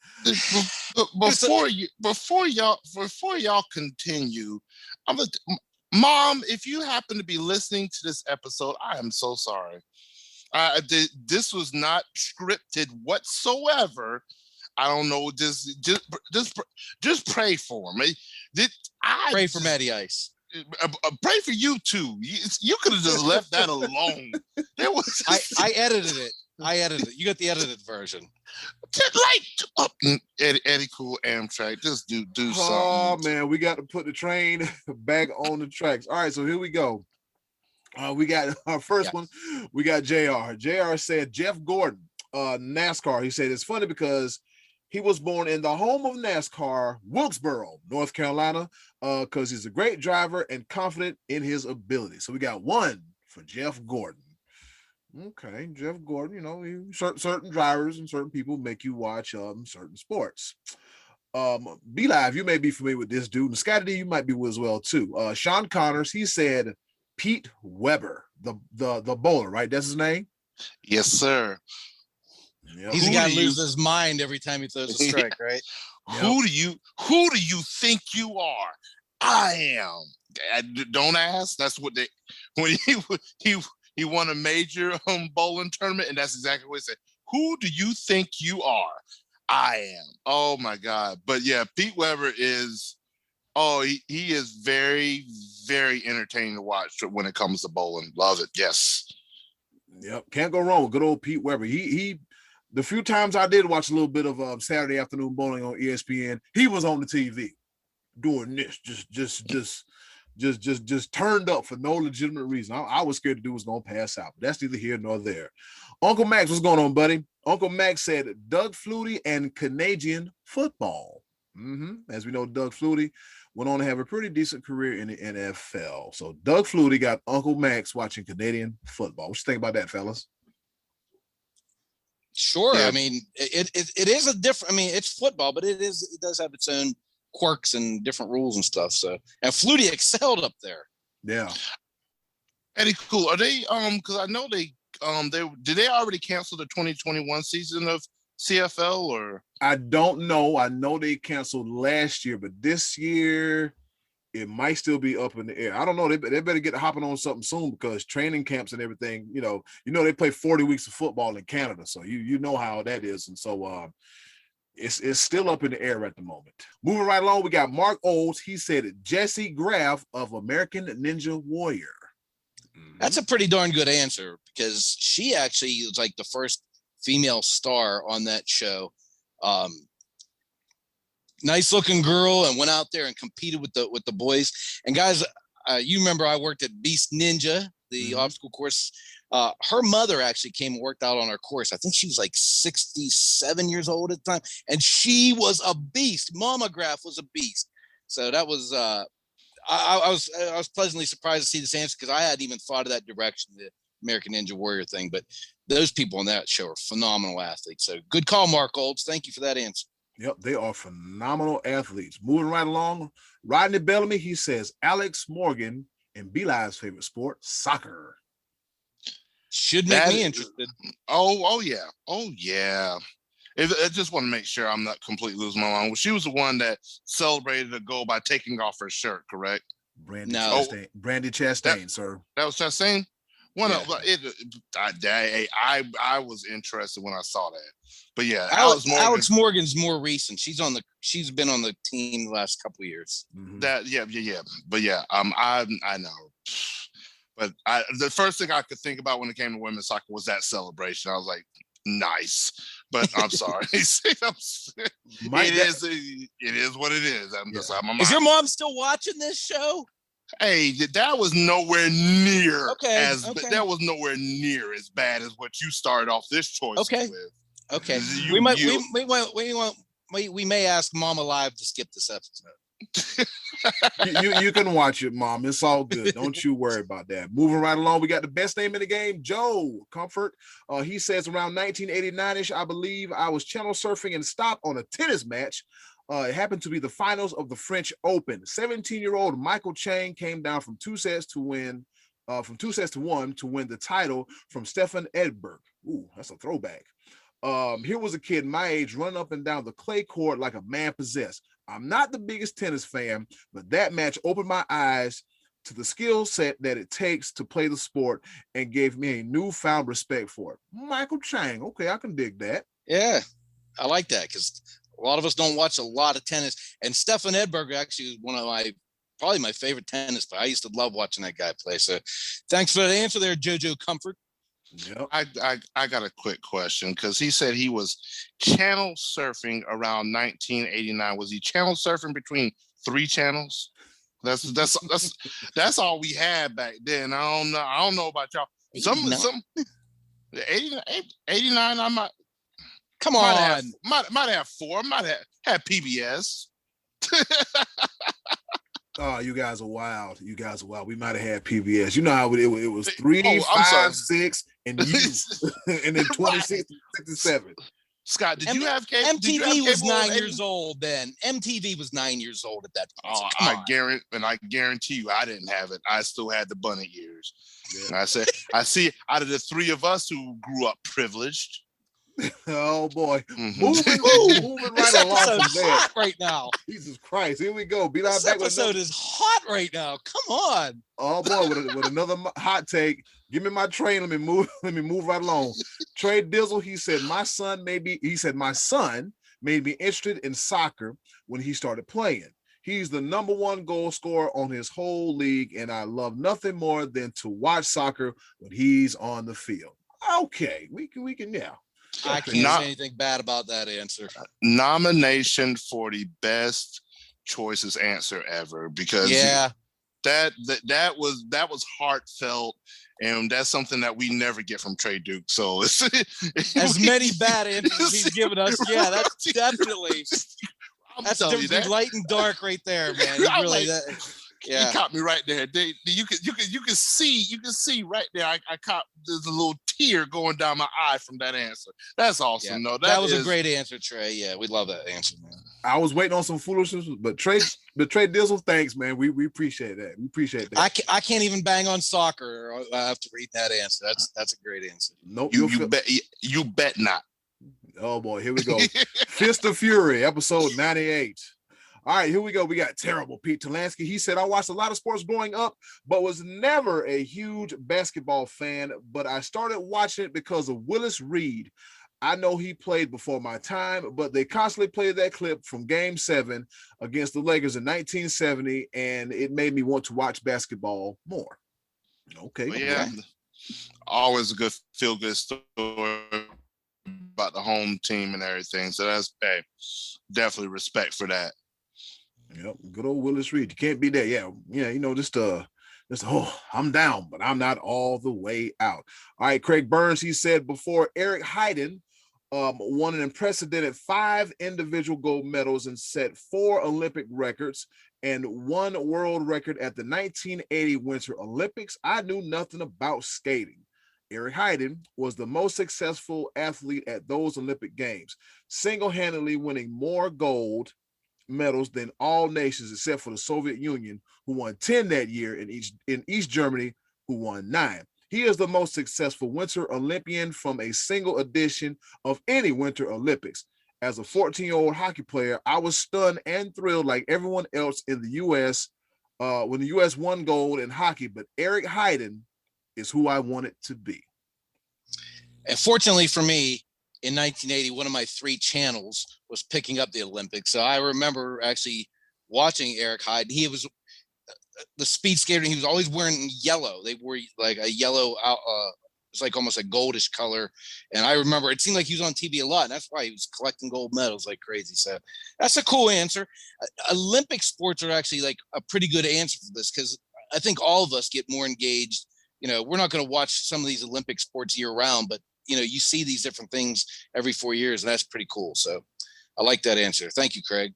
B: Before y'all continue, Mom, if you happen to be listening to this episode, I am so sorry. This was not scripted whatsoever. I don't know. Just pray for me.
C: Pray for Matty Ice.
B: Pray for you too. You could have just left that alone. There was.
C: I edited it. You got the edited version.
B: Eddy Kool Amtrak. Just do something.
A: Oh man, we got to put the train back on the tracks. All right, so here we go. We got our first one. We got JR. JR said Jeff Gordon, NASCAR. He said it's funny because he was born in the home of NASCAR, Wilkesboro, North Carolina, because he's a great driver and confident in his ability. So we got one for Jeff Gordon. Okay, Jeff Gordon, you know, certain drivers and certain people make you watch certain sports. B.Live, you may be familiar with this dude. And Scottie D, you might be as well too. Sean Connors, he said Pete Weber, the bowler, right? That's his name?
B: Yes, sir.
C: Yep. He's the guy who loses his mind every time he throws a strike, right?
B: Yep. Who do you think you are? I am. Don't ask. That's what when he won a major bowling tournament, and that's exactly what he said. Who do you think you are? I am. Oh my God. But yeah, Pete Weber is Oh, he is very, very entertaining to watch when it comes to bowling. Love it. Yes.
A: Yep, can't go wrong with good old Pete Weber. He the few times I did watch a little bit of Saturday afternoon bowling on ESPN, he was on the TV doing this, just turned up for no legitimate reason. I was scared the dude was gonna pass out, but that's neither here nor there. Uncle Max, what's going on, buddy? Uncle Max said Doug Flutie and Canadian football. As we know, Doug Flutie went on to have a pretty decent career in the NFL. So Doug Flutie got Uncle Max watching Canadian football. What you think about that, fellas?
C: Sure.
B: Yeah.
C: I mean, it is a different. I mean, it's football, but it does have its own quirks and different rules and stuff. So, and Flutie excelled up there.
A: Yeah.
B: Eddy Kool, are they because I know they did they already cancel the 2021 season of CFL, or
A: I don't know. I know they canceled last year, but this year it might still be up in the air. I don't know. They better get hopping on something soon, because training camps and everything, you know, they play 40 weeks of football in Canada. So you know how that is. And so it's still up in the air at the moment. Moving right along, we got Mark Olds. He said Jesse Graff of American Ninja Warrior.
C: That's a pretty darn good answer, because she actually was like the first female star on that show. Nice looking girl, and went out there and competed with the boys. And guys, you remember I worked at Beast Ninja, the obstacle course. Her mother actually came and worked out on our course. I think she was like 67 years old at the time, and she was a beast. Mama Graff was a beast. So that was I was pleasantly surprised to see this answer, because I hadn't even thought of that direction, the American Ninja Warrior thing. But those people on that show are phenomenal athletes. So good call, Mark Olds. Thank you for that answer.
A: Yep, they are phenomenal athletes. Moving right along, Rodney Bellamy, he says Alex Morgan in B.Live's favorite sport, soccer.
C: Should make me interested.
B: Oh yeah. I just want to make sure I'm not completely losing my mind. Well, she was the one that celebrated a goal by taking off her shirt, correct?
A: Brandy Chastain, sir.
B: That was Chastain? I was interested when I saw that. But yeah,
C: Alex Morgan's more recent. She's been on the team the last couple of years.
B: But yeah, I know. But the first thing I could think about when it came to women's soccer was that celebration. I was like, nice. But I'm sorry. It is what it is.
C: Is your mom still watching this show?
B: Hey, that was nowhere near
C: that
B: was nowhere near as bad as what you started off this choice with.
C: Okay. We may ask Mama Live to skip this episode.
A: you can watch it, Mom. It's all good. Don't you worry about that. Moving right along, we got the best name in the game, Joe Comfort. He says around 1989-ish, I believe, I was channel surfing and stopped on a tennis match. It happened to be the finals of the French Open. 17-year-old Michael Chang came down from 2 sets to 1 to win the title from Stefan Edberg. Ooh, that's a throwback. Here was a kid my age running up and down the clay court like a man possessed. I'm not the biggest tennis fan, but that match opened my eyes to the skill set that it takes to play the sport and gave me a newfound respect for it. Michael Chang. Okay, I can dig that.
C: Yeah, I like that, because a lot of us don't watch a lot of tennis. And Stefan Edberg actually is one of probably my favorite tennis players. I used to love watching that guy play. So thanks for the answer there, JoJo Comfort.
A: Yep.
B: I got a quick question, because he said he was channel surfing around 1989. Was he channel surfing between 3 channels? That's all we had back then. I don't know about y'all. Some 89. I might.
C: Come on.
B: Might have 4. Might have PBS.
A: Oh, you guys are wild. We might have had PBS. You know how it was 3, 5, 6, and and then 26, 67.
B: Scott, did you have cable?
C: MTV was 9 years old then. MTV was 9 years old at that point.
B: Oh, I guarantee you, I didn't have it. I still had the bunny ears. Yeah. I see. Out of the 3 of us who grew up privileged.
A: Oh boy, moving right
C: this
A: along
C: from there. Hot right now.
A: Jesus Christ, here we go.
C: This episode is hot right now. Come on.
A: Oh boy, with another hot take. Give me my train. Let me move right along. Trey Dizzle. He said my son made me interested in soccer when he started playing. He's the #1 goal scorer on his whole league, and I love nothing more than to watch soccer when he's on the field. Okay, we can yeah.
C: I can't say anything bad about that answer.
B: Nomination for the best choices answer ever, because that was heartfelt, and that's something that we never get from Trey Duke. So it's
C: as many bad answers he's given us. Yeah, that's definitely that's the difference between light and dark right there, man. Really,
B: you caught me right there. You can see right there. I caught there's a little tear going down my eye from that answer. That's awesome. No,
C: that was a great answer, Trey. Yeah, we love that answer, man.
A: I was waiting on some foolishness, but Trey Dizzle, thanks, man. We appreciate that. We appreciate that.
C: I can't even bang on soccer. I have to read that answer. That's a great answer.
A: Nope.
B: You bet not.
A: Oh boy, here we go. Fist of Fury, episode 98. All right, here we go. We got terrible Pete Talansky. He said, I watched a lot of sports growing up, but was never a huge basketball fan. But I started watching it because of Willis Reed. I know he played before my time, but they constantly played that clip from Game 7 against the Lakers in 1970, and it made me want to watch basketball more. Okay.
B: Well, yeah, always a good feel-good story about the home team and everything. So that's definitely respect for that.
A: Yep, good old Willis Reed. You can't beat that. Yeah, you know, just I'm down, but I'm not all the way out. All right, Craig Burns, he said before Eric Heiden won an unprecedented 5 individual gold medals and set 4 Olympic records and 1 world record at the 1980 Winter Olympics, I knew nothing about skating. Eric Heiden was the most successful athlete at those Olympic Games, single-handedly winning more gold medals than all nations except for the Soviet Union, who won 10 that year, in East Germany, who won 9. He is the most successful Winter Olympian from a single edition of any Winter Olympics. As a 14-year-old hockey player, I was stunned and thrilled like everyone else in the U.S. When the U.S. won gold in hockey, but Eric Heiden is who I wanted to be.
C: And fortunately for me, in 1980, one of my 3 channels was picking up the Olympics. So I remember actually watching Eric Heiden. He was the speed skater. He was always wearing yellow. They wore like a yellow, it's like almost a goldish color. And I remember it seemed like he was on TV a lot. And that's why he was collecting gold medals like crazy. So that's a cool answer. Olympic sports are actually like a pretty good answer for this, because I think all of us get more engaged. You know, we're not going to watch some of these Olympic sports year round, but you know, you see these different things every 4 years, and that's pretty cool. So I like that answer. Thank you, Craig.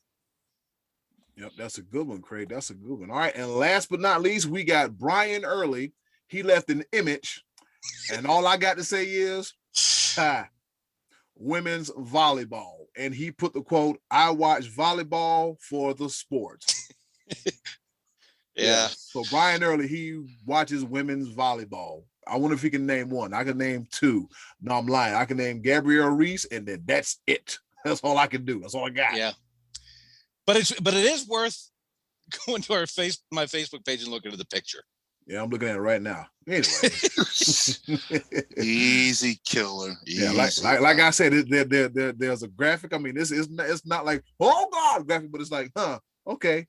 A: Yep, that's a good one, Craig. That's a good one. All right, and last but not least, we got Brian Early. He left an image, and all I got to say is women's volleyball. And he put the quote, I watch volleyball for the sport.
C: Yeah.
A: So Brian Early, he watches women's volleyball. I wonder if he can name one. I can name 2. No, I'm lying. I can name Gabrielle Reese, and then that's it. That's all I can do. That's all I got.
C: Yeah. But it is worth going to my Facebook page and looking at the picture.
A: Yeah, I'm looking at it right now. Anyway.
B: Easy killer. Easy.
A: Yeah, like I said, there's a graphic. I mean, it's not like, oh God, graphic, but it's like, okay.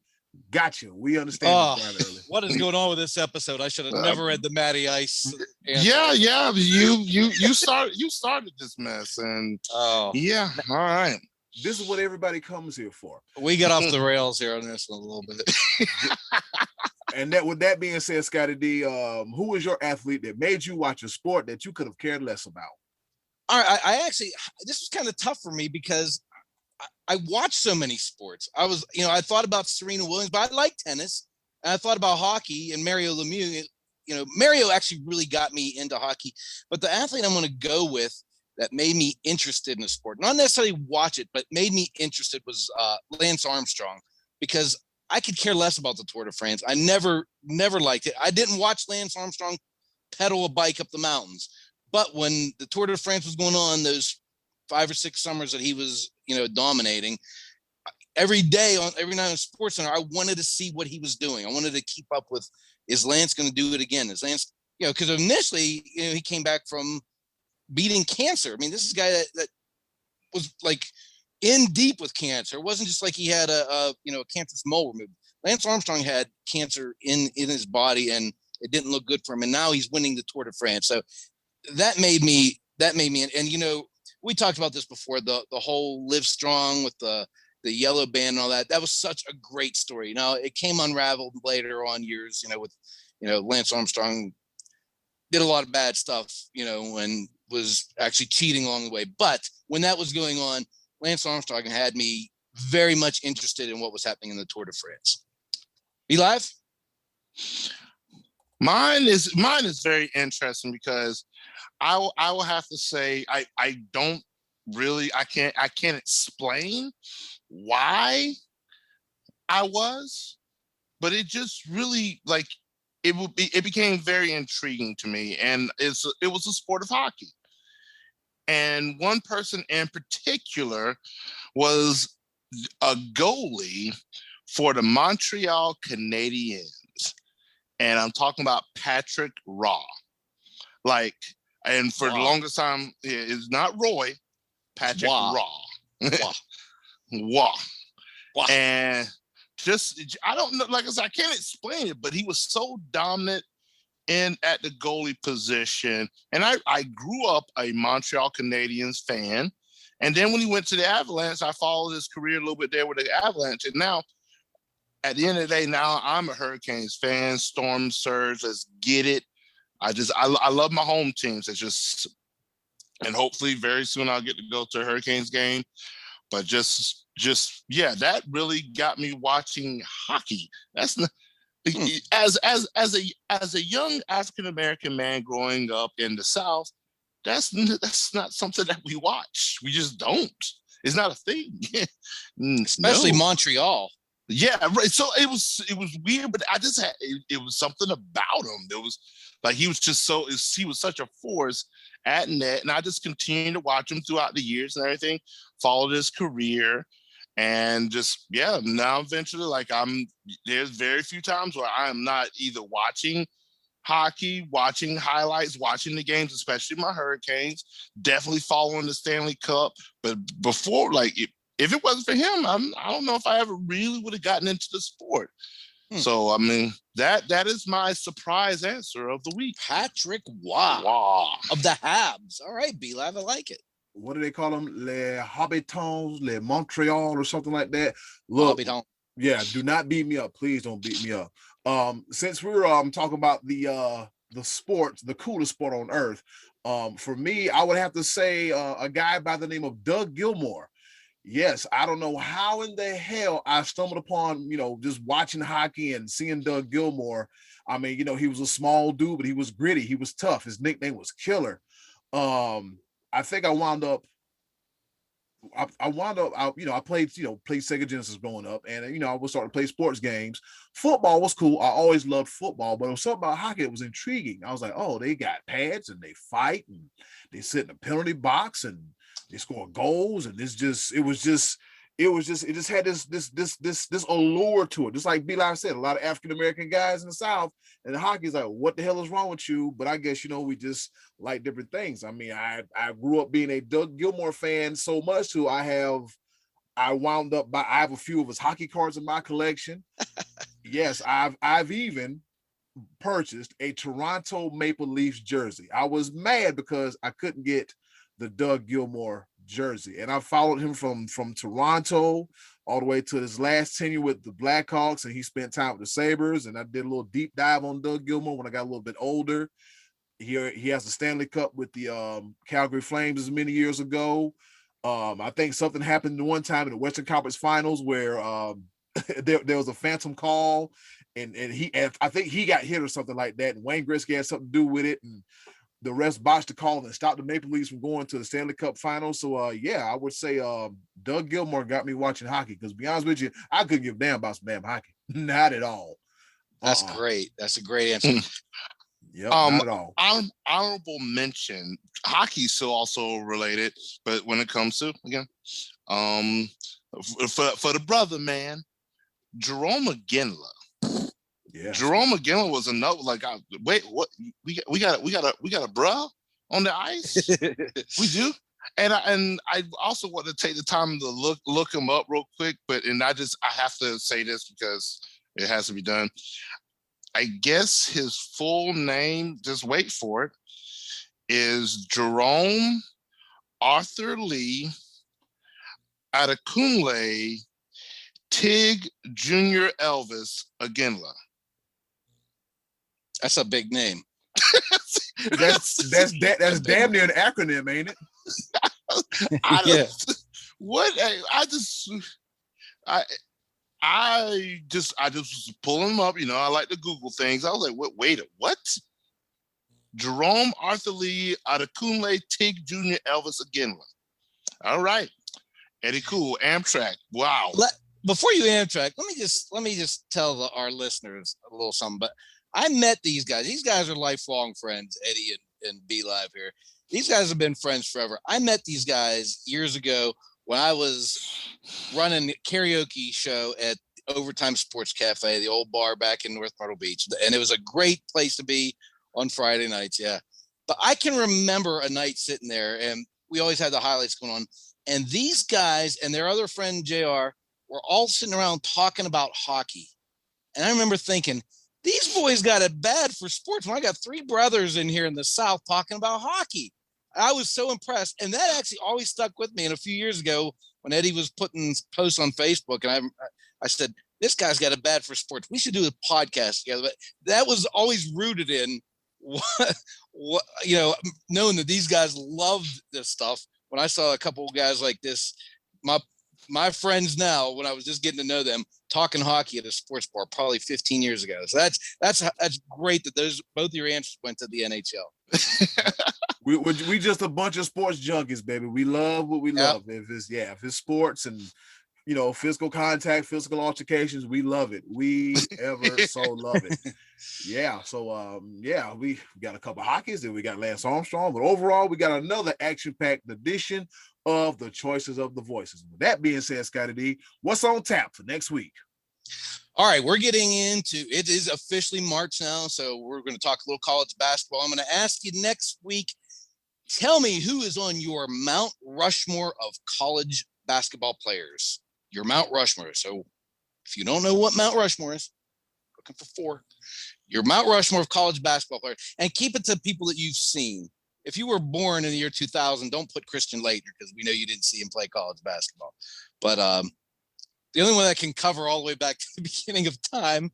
A: Gotcha. We understand.
C: What is going on with this episode? I should have never read the Matty Ice
B: answer. Yeah. You started this mess, and yeah. All right.
A: This is what everybody comes here for.
C: We got off the rails here on this one a little bit.
A: And that, with that being said, Scottie D, who was your athlete that made you watch a sport that you could have cared less about?
C: All right, I actually, this was kind of tough for me because I watched so many sports. I thought about Serena Williams, but I like tennis. And I thought about hockey and Mario Lemieux. Mario actually really got me into hockey. But the athlete I'm going to go with that made me interested in the sport, not necessarily watch it, but made me interested, was Lance Armstrong, because I could care less about the Tour de France. I never liked it. I didn't watch Lance Armstrong pedal a bike up the mountains. But when the Tour de France was going on, those 5 or 6 summers that he was, dominating, every night on SportsCenter, I wanted to see what he was doing. I wanted to keep up with, is Lance going to do it again? Is Lance, because initially, he came back from beating cancer. I mean, this is a guy that was like in deep with cancer. It wasn't just like he had a cancerous mole removed. Lance Armstrong had cancer in his body, and it didn't look good for him. And now he's winning the Tour de France. So that made me, and we talked about this before, the whole Live Strong with the yellow band and all that. That was such a great story. It came unraveled later on years, with Lance Armstrong did a lot of bad stuff, and was actually cheating along the way. But when that was going on, Lance Armstrong had me very much interested in what was happening in the Tour de France. B.Live?
B: Mine is very interesting because I will have to say I can't explain why I was, but it just really it became very intriguing to me, and it was a sport of hockey. And one person in particular was a goalie for the Montreal Canadiens. And I'm talking about Patrick Roy. And for the longest time, it's not Roy, Patrick Roy. Wow. And I don't know, like I said, I can't explain it, but he was so dominant at the goalie position. And I grew up a Montreal Canadiens fan. And then when he went to the Avalanche, I followed his career a little bit there with the Avalanche. And now, at the end of the day, now I'm a Hurricanes fan. Storm Surge, let's get it. I love my home teams. And hopefully very soon I'll get to go to a Hurricanes game. But that really got me watching hockey. That's not, as a young African American man growing up in the South, that's not something that we watch. We just don't. It's not a thing.
C: Especially Montreal.
B: Yeah, right. So it was weird, but it was something about him. It was like he was such a force at net, and I just continued to watch him throughout the years and everything. Followed his career, and now eventually, there's very few times where I am not either watching hockey, watching highlights, watching the games, especially my Hurricanes, definitely following the Stanley Cup. But before, if it wasn't for him, I don't know if I ever really would have gotten into the sport. So, I mean, that is my surprise answer of the week.
C: Patrick Roy of the Habs. All right, B-Live, I like it.
A: What do they call them? Les Habitants, Les Montreal, or something like that. Look, yeah, do not beat me up. Please don't beat me up. Since we were talking about the sports, the coolest sport on earth, for me, I would have to say a guy by the name of Doug Gilmour. Yes, I don't know how in the hell I stumbled upon, just watching hockey and seeing Doug Gilmour. I mean, he was a small dude, but he was gritty. He was tough. His nickname was Killer. I think I wound up, I played Sega Genesis growing up, and, I was starting to play sports games. Football was cool. I always loved football, but it was something about hockey that was intriguing. I was like, oh, they got pads and they fight and they sit in the penalty box and they score goals, and it just had this allure to it. Just like B-Live said, a lot of African-American guys in the South, and the hockey's like, what the hell is wrong with you? But I guess, we just like different things. I mean, I grew up being a Doug Gilmour fan so much too. I have a few of his hockey cards in my collection. Yes, I've even purchased a Toronto Maple Leafs jersey. I was mad because I couldn't get the Doug Gilmour jersey, and I followed him from Toronto all the way to his last tenure with the Blackhawks, and he spent time with the Sabres, and I did a little deep dive on Doug Gilmour when I got a little bit older. He has the Stanley Cup with the Calgary Flames as many years ago. I think something happened one time in the Western Conference Finals where there was a phantom call, and I think he got hit or something like that, and Wayne Gretzky had something to do with it, and the refs botched the call and stopped the Maple Leafs from going to the Stanley Cup Finals. So, I would say Doug Gilmour got me watching hockey, because to be honest with you, I couldn't give a damn about some damn hockey. Not at all.
C: That's great. That's a great answer.
A: Yep, not at all.
B: Honorable mention, hockey's still also related, but when it comes to, again, for the brother, man, Jerome McGinley. Yeah. Jerome McGinley was another, wait, what? We got a bruh on the ice? We do? And I also want to take the time to look him up real quick, I have to say this because it has to be done. I guess his full name, just wait for it, is Jerome Arthur Lee Adekunle Tig Jr. Elvis Aginla.
C: That's a big name.
A: That's damn near an acronym, ain't it?
B: I just was pulling them up. I like to Google things. I was like, wait, what? Jerome Arthur Lee Adekunle Tig Jr. Elvis Aginla. All right. Eddy Kool, Amtrak. Wow.
C: Before you Amtrak, let me just tell our listeners a little something. But I met these guys. These guys are lifelong friends, Eddie and B.Live here. These guys have been friends forever. I met these guys years ago when I was running a karaoke show at Overtime Sports Cafe, the old bar back in North Myrtle Beach. And it was a great place to be on Friday nights. Yeah. But I can remember a night sitting there, and we always had the highlights going on. And these guys and their other friend, JR, were all sitting around talking about hockey. And I remember thinking, these boys got it bad for sports. When I got three brothers in here in the South talking about hockey, I was so impressed. And that actually always stuck with me. And a few years ago, when Eddie was putting posts on Facebook, and I said, this guy's got it bad for sports. We should do a podcast together. But that was always rooted in what knowing that these guys loved this stuff. When I saw a couple of guys like this, my friends now, when I was just getting to know them, talking hockey at a sports bar probably 15 years ago. So that's great that both your answers went to the NHL.
A: we just a bunch of sports junkies, baby. We love what we love. If it's sports and physical contact, physical altercations, we love it. We ever so love it. Yeah. So we got a couple of hockeys, and we got Lance Armstrong, but overall we got another action-packed edition of the Choices of the Voices. With that being said, Scottie D, what's on tap for next week?
C: All right, we're getting into it. Is officially March now, so we're going to talk a little college basketball. I'm going to ask you next week, tell me who is on your Mount Rushmore of college basketball players. Your Mount Rushmore. So if you don't know what Mount Rushmore is, looking for 4. Your Mount Rushmore of college basketball players, and keep it to people that you've seen. If you were born in the year 2000, don't put Christian Laettner because we know you didn't see him play college basketball. But the only one that can cover all the way back to the beginning of time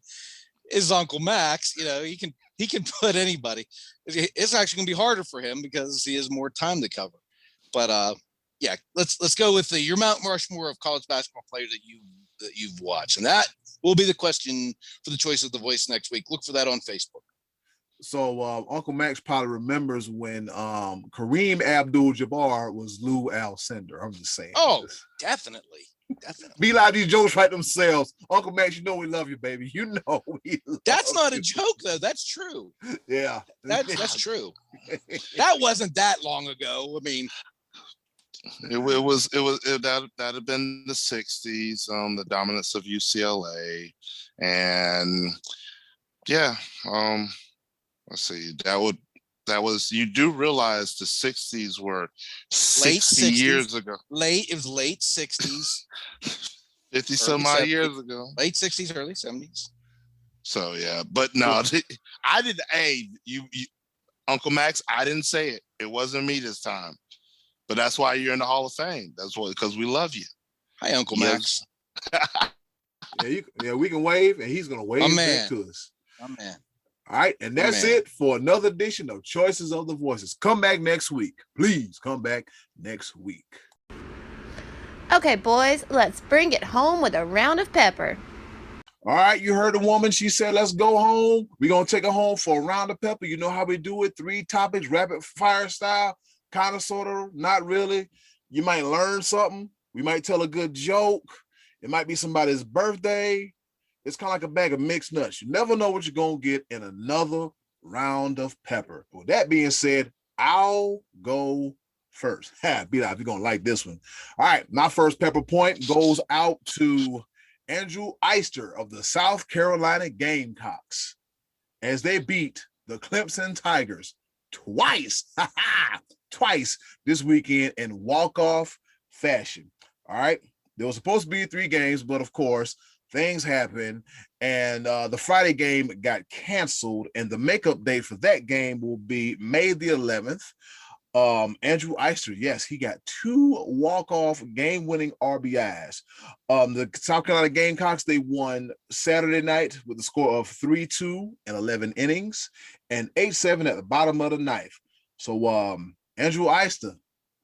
C: is Uncle Max. He can put anybody. It's actually going to be harder for him because he has more time to cover. But let's go with your Mount Rushmore of college basketball players that you've watched, and that will be the question for the Choice of the Voice next week. Look for that on Facebook.
A: So Uncle Max probably remembers when Kareem Abdul-Jabbar was Lou Alcindor. I'm just saying.
C: Oh, definitely.
A: B.Live, these jokes write themselves. Uncle Max, we love you, baby.
C: That's not a joke, though. That's true.
A: Yeah.
C: That's true. That wasn't that long ago. I mean,
B: that had been the 60s, the dominance of UCLA, and let's see, that was you do realize the 60s were 60 years ago.
C: It was late 60s.
B: 50 some odd years ago.
C: Late 60s, early 70s.
B: So yeah, but no, I didn't. Hey, you Uncle Max, I didn't say it. It wasn't me this time. But that's why you're in the Hall of Fame. That's why, because we love you.
C: Hi, Uncle Max.
A: We can wave, and he's gonna wave back to us.
C: My man.
A: All right, and that's it for another edition of Choices of the Voices. Come back next week. Please come back next week.
D: Okay, boys, let's bring it home with a round of pepper.
A: All right, you heard the woman. She said, let's go home. We're going to take her home for a round of pepper. You know how we do it. 3 topics, rapid fire style, kind of, sort of, not really. You might learn something. We might tell a good joke. It might be somebody's birthday. It's kind of like a bag of mixed nuts. You never know what you're going to get in another round of pepper. With that being said, I'll go first. B.Live, you're going to like this one. All right, my first pepper point goes out to Andrew Eister of the South Carolina Gamecocks as they beat the Clemson Tigers twice twice this weekend in walk-off fashion. All right. There was supposed to be 3 games, but of course, things happened, and the Friday game got canceled, and the makeup date for that game will be May the 11th. Andrew Eister, yes, he got 2 walk-off game-winning RBIs. The South Carolina Gamecocks, they won Saturday night with a score of 3-2 in 11 innings and 8-7 at the bottom of the ninth. So, Andrew Eister,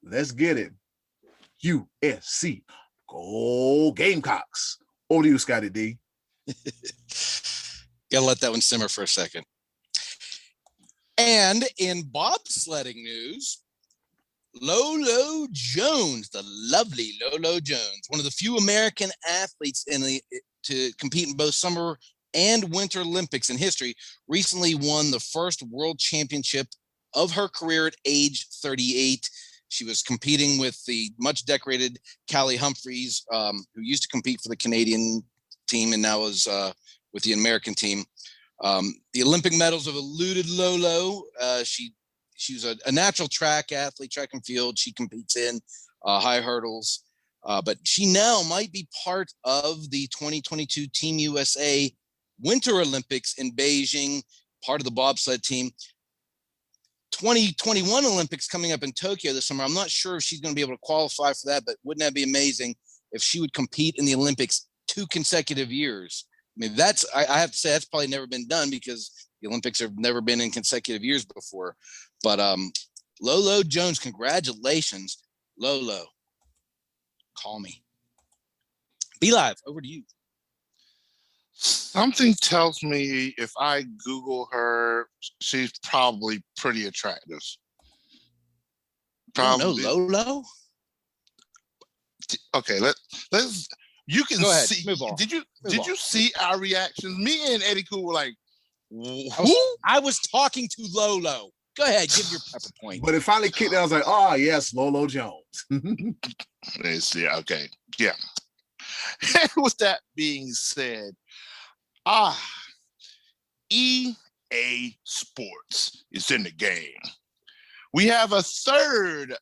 A: let's get it. USC, go Gamecocks. Over to you, Scottie D.
C: Gotta let that one simmer for a second. And in bobsledding news, Lolo Jones, the lovely Lolo Jones, one of the few American athletes to compete in both summer and winter Olympics in history, recently won the first world championship of her career at age 38. She was competing with the much decorated Callie Humphreys, who used to compete for the Canadian team and now is with the American team. The Olympic medals have eluded Lolo. She was a natural track athlete, track and field. She competes in high hurdles, but she now might be part of the 2022 Team USA Winter Olympics in Beijing, part of the bobsled team. 2021 Olympics coming up in Tokyo this summer. I'm not sure if she's going to be able to qualify for that, but wouldn't that be amazing if she would compete in the Olympics 2 consecutive years? I mean, I have to say that's probably never been done because the Olympics have never been in consecutive years before. But Lolo Jones, congratulations. Lolo, call me. B.Live, over to you.
B: Something tells me if I Google her, she's probably pretty attractive.
C: Probably. No, Lolo?
B: Okay, let's. You can
C: go ahead.
B: See.
C: Move on.
B: Did you see our reactions? Me and Eddy Kool were like, "Who?"
C: I was talking to Lolo. Go ahead, give your pepper point.
A: But it finally kicked in. I was like, "Oh yes, Lolo Jones."
B: Yeah. Okay. Yeah. With that being said, EA Sports is in the game. We have a third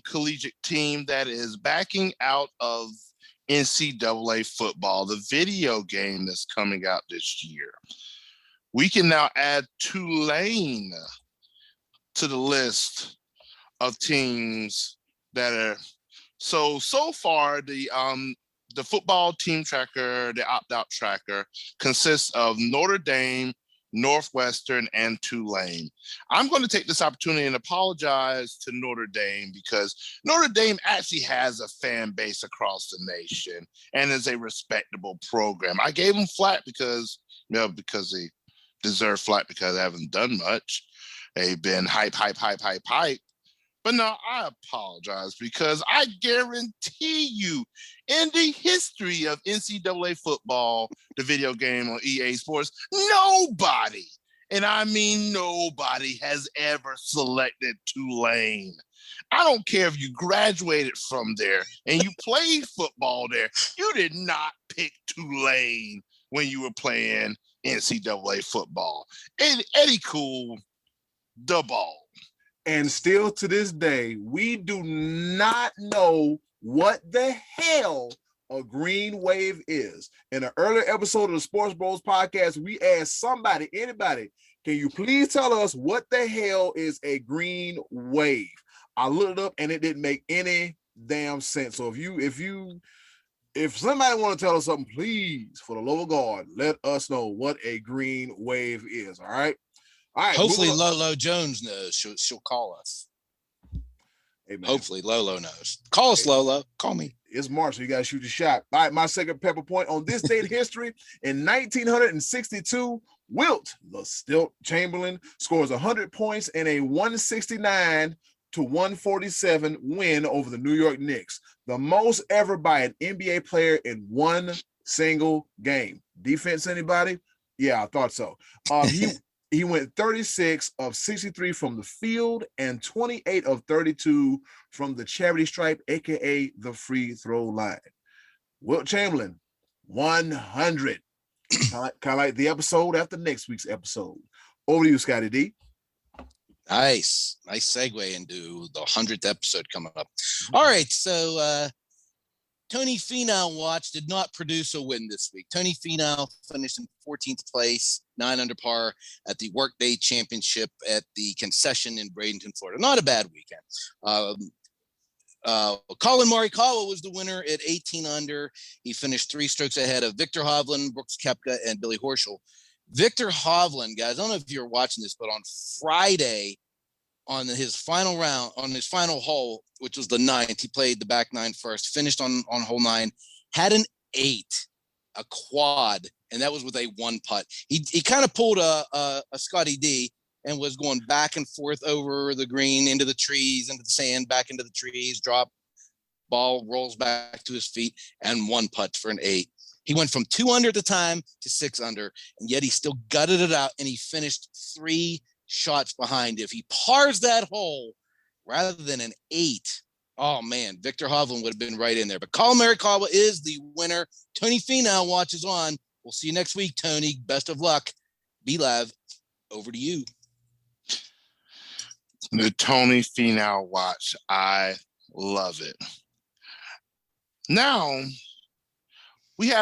B: collegiate team that is backing out of NCAA football, the video game that's coming out this year. We can now add Tulane to the list of teams that are so far. The football team tracker, the opt-out tracker, consists of Notre Dame, Northwestern, and Tulane. I'm going to take this opportunity and apologize to Notre Dame because Notre Dame actually has a fan base across the nation and is a respectable program. I gave them flack because they deserve flack because they haven't done much. They've been hype. But no, I apologize because I guarantee you in the history of NCAA football, the video game on EA Sports, nobody, and I mean nobody, has ever selected Tulane. I don't care if you graduated from there and you played football there. You did not pick Tulane when you were playing NCAA football. And Eddy Kool, the ball.
A: And still to this day, we do not know what the hell a green wave is. In an earlier episode of the Sports Bros podcast, we asked anybody, can you please tell us what the hell is a green wave? I looked it up and it didn't make any damn sense. So if somebody want to tell us something, please, for the love of God, let us know what a green wave is. All right. All right.
C: Hopefully Lolo Jones knows. She'll call us.
A: Hey,
C: hopefully Lolo knows. Call us, Lolo. Call me.
A: It's March, so you got to shoot your shot. All right, my second pepper point. On this date in history, in 1962, Wilt, the Stilt Chamberlain, scores 100 points in a 169-147 win over the New York Knicks, the most ever by an NBA player in one single game. Defense, anybody? Yeah, I thought so. He went 36 of 63 from the field and 28 of 32 from the charity stripe, aka the free throw line. Wilt Chamberlain, 100. Kind of like the episode after next week's episode. Over to you, Scottie D.
C: Nice segue into the 100th episode coming up. All right, so Tony Finau watch did not produce a win this week. Tony Finau finished in 14th place, 9 under par at the Workday Championship at the Concession in Bradenton, Florida. Not a bad weekend. Colin Morikawa was the winner at 18 under. He finished 3 strokes ahead of Victor Hovland, Brooks Koepka, and Billy Horschel. Victor Hovland, guys, I don't know if you're watching this, but on Friday, on his final round, on his final hole, which was the 9th, he played the back 9 first, finished on hole 9, had an 8, a quad, and that was with a 1 putt. He kind of pulled a Scottie D and was going back and forth over the green, into the trees, into the sand, back into the trees, drop, ball rolls back to his feet, and 1 putt for an 8. He went from 2 under at the time to 6 under, and yet he still gutted it out, and he finished 3 shots behind. If he pars that hole rather than an 8, oh man, Victor Hovland would have been right in there. But Colin Morikawa is the winner. Tony Finau watches on. We'll see you next week, Tony. Best of luck. B.Live, over to you.
B: The Tony Finau watch. I love it. Now, we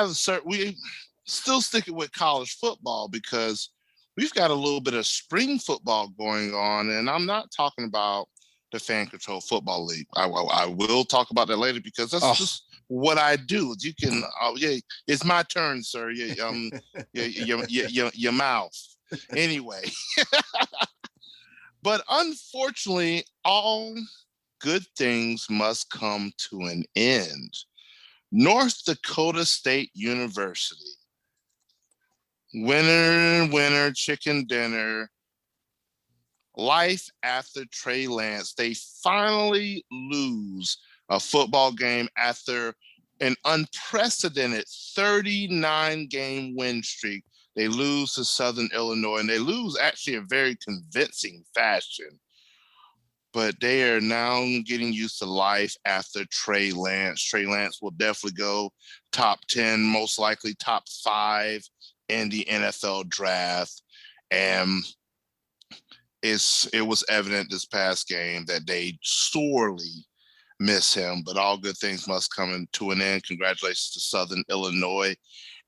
B: still sticking with college football because we've got a little bit of spring football going on, and I'm not talking about the Fan Control Football League. I will talk about that later because that's just what I do. You can, it's my turn, sir. Your mouth. Anyway, but unfortunately, all good things must come to an end. North Dakota State University. Winner, chicken dinner. Life after Trey Lance. They finally lose a football game after an unprecedented 39-game win streak. They lose to Southern Illinois, and they lose actually in very convincing fashion. But they are now getting used to life after Trey Lance. Trey Lance will definitely go top 10, most likely top 5 in the NFL draft. And it was evident this past game that they sorely miss him, but all good things must come to an end. Congratulations to Southern Illinois,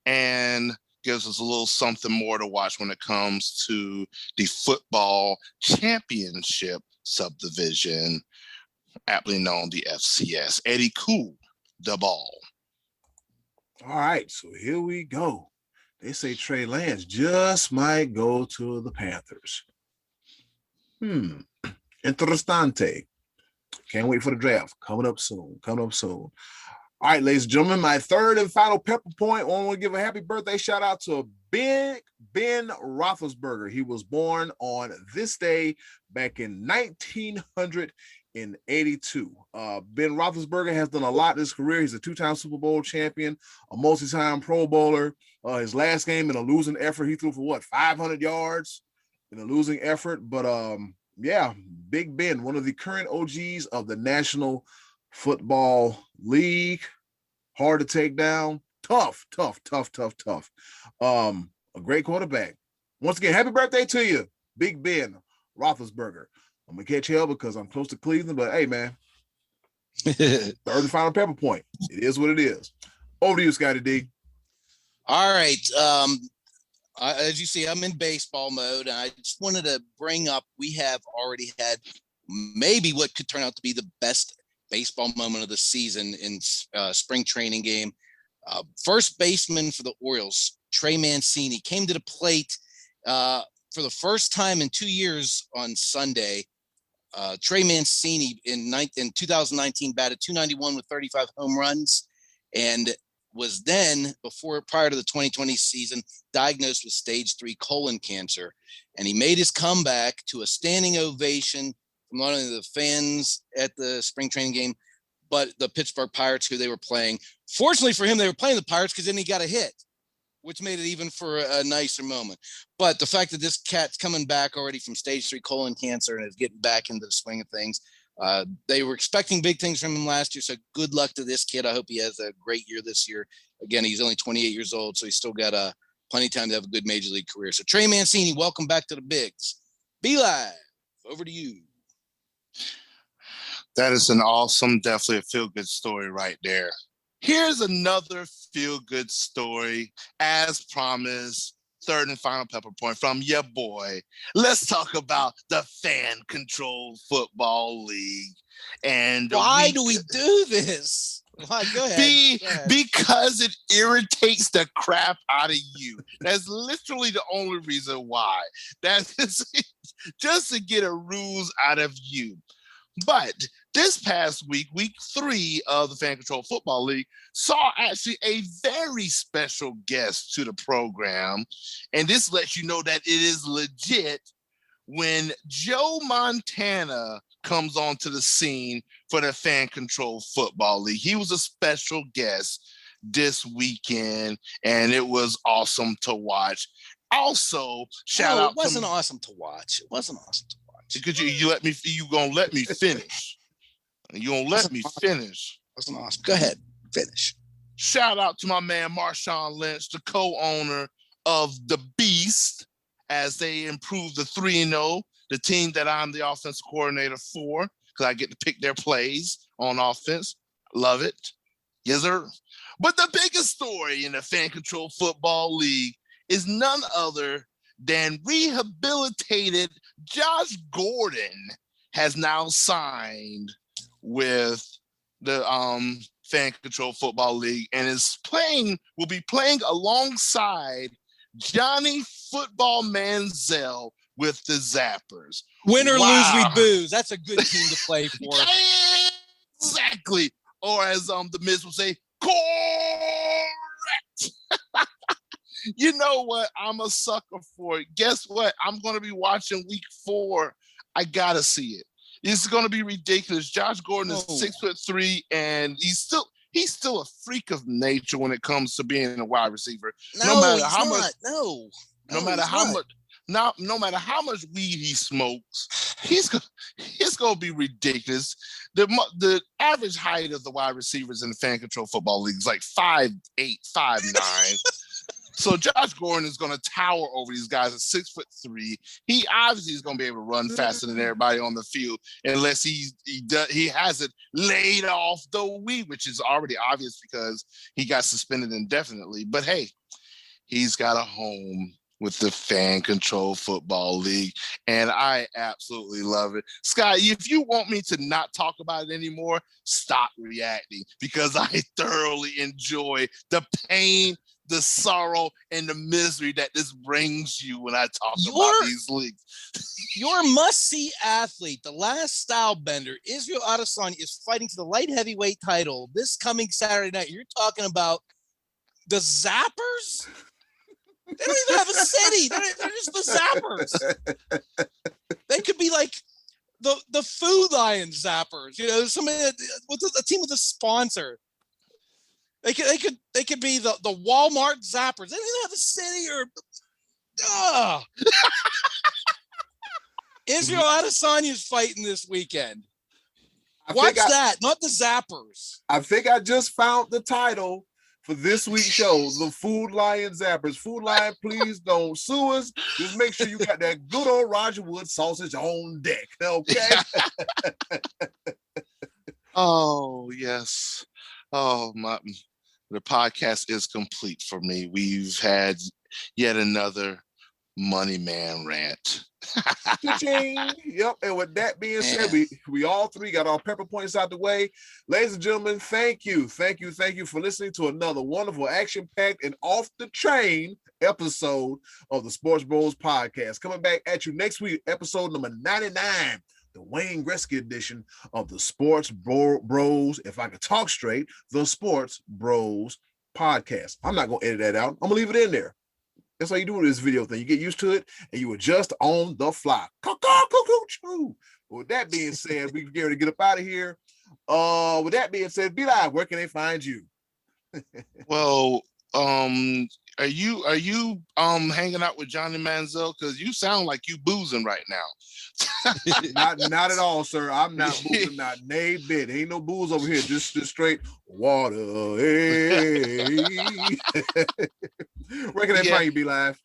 B: and gives us a little something more to watch when it comes to the football championship subdivision, aptly known the FCS. Eddy Kool, the ball.
A: All right, so here we go. They say Trey Lance just might go to the Panthers. Interessante. Can't wait for the draft. Coming up soon. All right, ladies and gentlemen, my third and final pepper point. I want to give a happy birthday shout out to Big Ben Roethlisberger. He was born on this day back in 1982. Ben Roethlisberger has done a lot in his career. He's a 2-time Super Bowl champion, a multi-time Pro Bowler. His last game in a losing effort, he threw for 500 yards in a losing effort. But yeah, Big Ben, one of the current OGs of the National Football League. Hard to take down. Tough. A great quarterback. Once again, happy birthday to you, Big Ben Roethlisberger. I'm going to catch hell because I'm close to Cleveland, but hey, man. Third and final pepper point. It is what it is. Over to you, Scottie D.
C: All right. As you see, I'm in baseball mode, and I just wanted to bring up, we have already had maybe what could turn out to be the best baseball moment of the season in spring training game. First baseman for the Orioles, Trey Mancini, came to the plate for the first time in 2 years on Sunday. Trey Mancini in 2019 batted .291 with 35 home runs, and was then, prior to the 2020 season, diagnosed with stage 3 colon cancer. And he made his comeback to a standing ovation from not only the fans at the spring training game, but the Pittsburgh Pirates, who they were playing. Fortunately for him, they were playing the Pirates because then he got a hit, which made it even for a nicer moment. But the fact that this cat's coming back already from stage 3 colon cancer and is getting back into the swing of things, they were expecting big things from him last year. So good luck to this kid. I hope he has a great year this year. Again, he's only 28 years old, so he's still got plenty of time to have a good major league career. So Trey Mancini, welcome back to the Bigs. B.Live, Over to you.
B: That is an awesome, definitely a feel-good story right there. Here's another feel-good story, as promised, third and final pepper point from your boy. Let's talk about the Fan-Controlled Football League. And
C: why do we do this? Why? Go ahead.
B: Because it irritates the crap out of you. That's literally the only reason why. That is just to get a ruse out of you. But this past week, week 3 of the Fan Control Football League, saw actually a very special guest to the program. And this lets you know that it is legit when Joe Montana comes onto the scene for the Fan Control Football League. He was a special guest this weekend, and it was awesome to watch. Also, shout out.
C: It wasn't awesome to watch. It wasn't awesome to watch.
B: Because you gonna let me finish. You gonna let me finish.
C: Wasn't awesome. Go ahead, finish.
B: Shout out to my man Marshawn Lynch, the co-owner of the Beast, as they improve the 3-0, the team that I'm the offensive coordinator for, because I get to pick their plays on offense. Love it. Yes, sir. But the biggest story in the Fan Control Football League is none other than rehabilitated Josh Gordon has now signed with the Fan Control Football League and will be playing alongside Johnny Football Manziel with the Zappers.
C: Win or lose, we booze. That's a good team to play for.
B: Exactly. Or as the Miz will say, correct. You know what? I'm a sucker for it. Guess what? I'm going to be watching week 4. I got to see it. It's going to be ridiculous. Josh Gordon is 6'3", and he's still a freak of nature when it comes to being a wide receiver. No matter how much weed he smokes, it's going to be ridiculous. The average height of the wide receivers in the Fan Control Football League is like 5'8", 5'9". So Josh Gordon is going to tower over these guys at 6'3". He obviously is going to be able to run faster than everybody on the field, unless he hasn't laid off the weed, which is already obvious because he got suspended indefinitely. But hey, he's got a home with the Fan Control Football League, and I absolutely love it. Scott, if you want me to not talk about it anymore, stop reacting, because I thoroughly enjoy the pain, the sorrow, and the misery that this brings you when I talk about these leagues.
C: Your must-see athlete, the last style bender, Israel Adesanya, is fighting for the light heavyweight title this coming Saturday night. You're talking about the Zappers? They don't even have a city. They're just the Zappers. They could be like the Food Lion Zappers. You know, somebody with a team with a sponsor. They could be the Walmart Zappers. They don't even have a city or. Israel Adesanya is fighting this weekend. Watch that, not the Zappers.
A: I think I just found the title for this week's show, the Food Lion Zappers. Food Lion, please don't sue us. Just make sure you got that good old Roger Wood sausage on deck, okay?
B: Oh, yes. Oh, the podcast is complete for me. We've had yet another Money Man rant.
A: Yep. And with that being said, we all three got our pepper points out the way. Ladies and gentlemen, thank you for listening to another wonderful, action-packed, and off the chain episode of the Sports Bros podcast. Coming back at you next week, episode number 99, the Wayne Gretzky edition of the Sports Bros, if I could talk straight, the Sports Bros podcast. I'm not going to edit that out. I'm going to leave it in there. That's how you do with this video thing. You get used to it and you adjust on the fly. With that being said, we get ready to get up out of here. With that being said, B.Live, where can they find you?
B: Well, are you hanging out with Johnny Manziel? Because you sound like you boozing right now.
A: not at all, sir. I'm not boozing, not nay bit. Ain't no booze over here. Just straight water. Hey. Where can they find you, B.Live?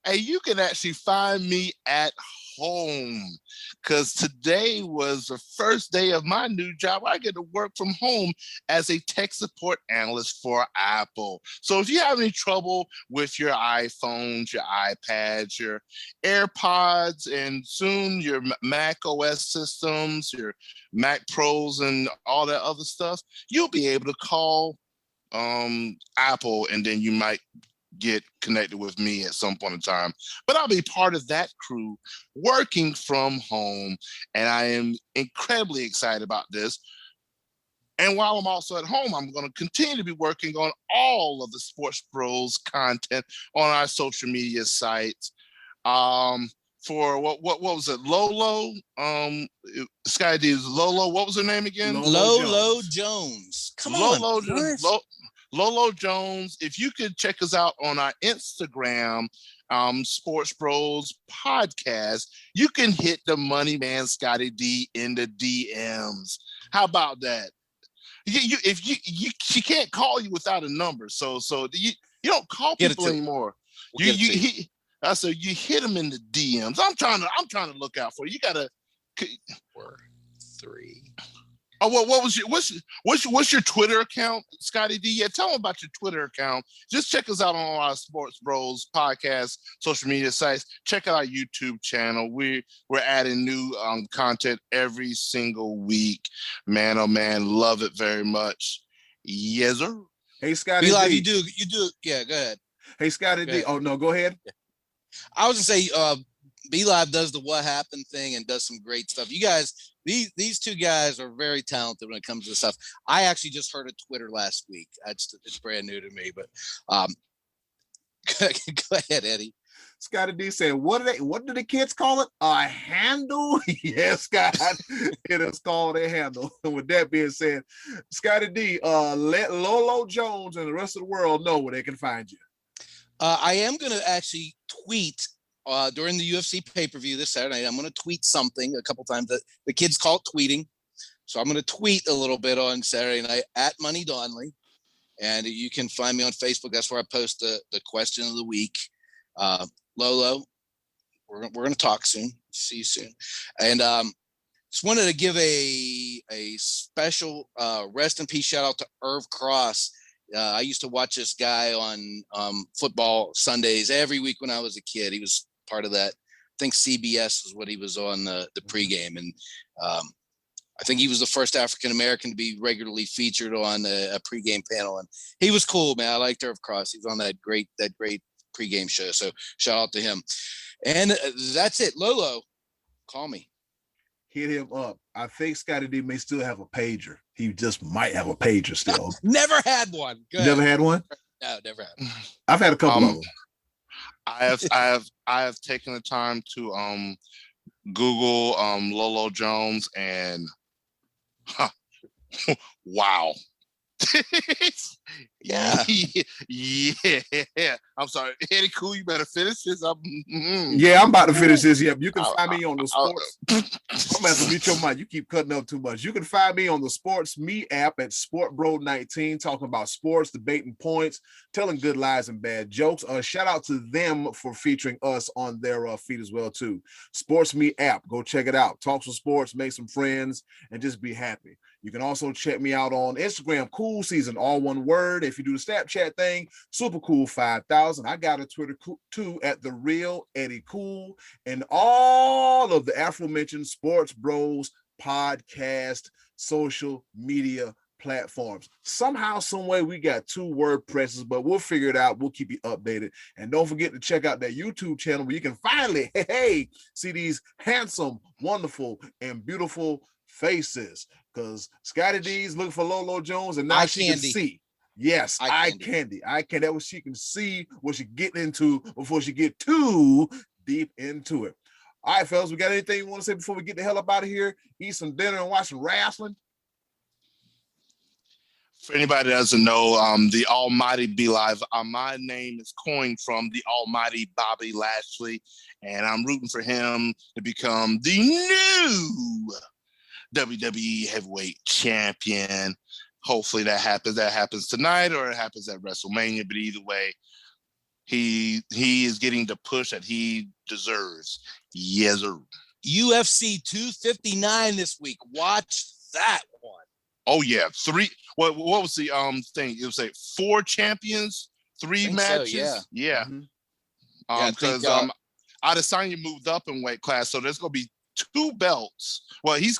B: Hey, you can actually find me at home because today was the first day of my new job. I get to work from home as a tech support analyst for Apple. So if you have any trouble with your iPhones, your iPads, your AirPods, and soon your Mac OS systems, your Mac Pros, and all that other stuff, you'll be able to call Apple, and then you might get connected with me at some point in time. But I'll be part of that crew working from home, and I am incredibly excited about this. And while I'm also at home, I'm going to continue to be working on all of the Sports Bros content on our social media sites. For what was it? Lolo, Scottie D is Lolo. What was her name again?
C: Lolo Jones. Come on,
B: Lolo Jones. If you could check us out on our Instagram, Sports Bros Podcast, you can hit the money man Scottie D in the DMs. How about that? She can't call you without a number, so you don't call people anymore. I said you hit them in the DMs. I'm trying to look out for you. You gotta
C: 4, 3.
B: Oh, what's your Twitter account, Scottie D? Yeah, tell them about your Twitter account. Just check us out on all our Sports Bros podcast, social media sites. Check out our YouTube channel. We're adding new content every single week. Man, oh man, love it very much. Yes, sir.
A: Hey, Scottie
C: B.Live,
A: D.
C: you do. Yeah, go ahead.
A: Hey, Scottie D. Oh no, go ahead.
C: I was gonna say, B.Live does the what happened thing and does some great stuff. You guys, these two guys are very talented when it comes to this stuff. I actually just heard of Twitter last week. It's brand new to me, but go ahead, Eddie.
A: Scottie D said, what do the kids call it? A handle? Yes, Scott. It is called a handle. And with that being said, Scottie D, let Lolo Jones and the rest of the world know where they can find you.
C: I am going to actually tweet during the UFC pay-per-view this Saturday night. I'm going to tweet something a couple times. The kids call it tweeting. So I'm going to tweet a little bit on Saturday night at Money Donley. And you can find me on Facebook. That's where I post the question of the week. Lolo, we're going to talk soon. See you soon. And just wanted to give a special rest in peace shout out to Irv Cross. I used to watch this guy on football Sundays every week when I was a kid. He was part of that. I think CBS is what he was on the pregame. And I think he was the first African-American to be regularly featured on a pregame panel. And he was cool, man. I liked Irv Cross. He was on that great pregame show. So shout out to him. And that's it. Lolo, call me.
A: Hit him up. I think Scottie D may still have a pager. He just might have a pager still.
C: Never had one.
A: Never had one?
C: No, never had one.
A: I've had a couple of them.
B: I have taken the time to Google Lolo Jones and wow. Yeah. I'm sorry. Eddy Kool, you better finish this.
A: Yeah, I'm about to finish this. Yep. You can find me on the sports. I'm going to mute your mic. You keep cutting up too much. You can find me on the Sports Me app at SportBro19, talking about sports, debating points, telling good lies and bad jokes. Shout out to them for featuring us on their feed as well, too. Sports Me app. Go check it out. Talk some sports, make some friends, and just be happy. You can also check me out on Instagram, Cool Season, all one word. If you do the Snapchat thing, Super Cool 5000. I got a Twitter too at The Real Eddy Kool, and all of the aforementioned Sports Bros podcast social media platforms. Somehow, some way, we got 2 WordPresses, but we'll figure it out. We'll keep you updated. And don't forget to check out that YouTube channel where you can finally, see these handsome, wonderful, and beautiful faces. Because Scottie D's looking for Lolo Jones, and now she can see. Yes, eye candy. That was she can see what she's getting into before she get too deep into it. All right, fellas, we got anything you want to say before we get the hell up out of here? Eat some dinner and watch some wrestling?
B: For anybody that doesn't know, the almighty B.Live, my name is coined from the almighty Bobby Lashley, and I'm rooting for him to become the new WWE heavyweight champion. Hopefully that happens. That happens tonight, or it happens at WrestleMania. But either way, he is getting the push that he deserves. Yes, sir.
C: UFC 259 this week. Watch that one.
B: Oh yeah, 3. What was the thing? It was like 4 champions, 3 matches.
C: So, yeah.
B: Mm-hmm. Because Adesanya moved up in weight class, so there's gonna be 2 belts. Well, he's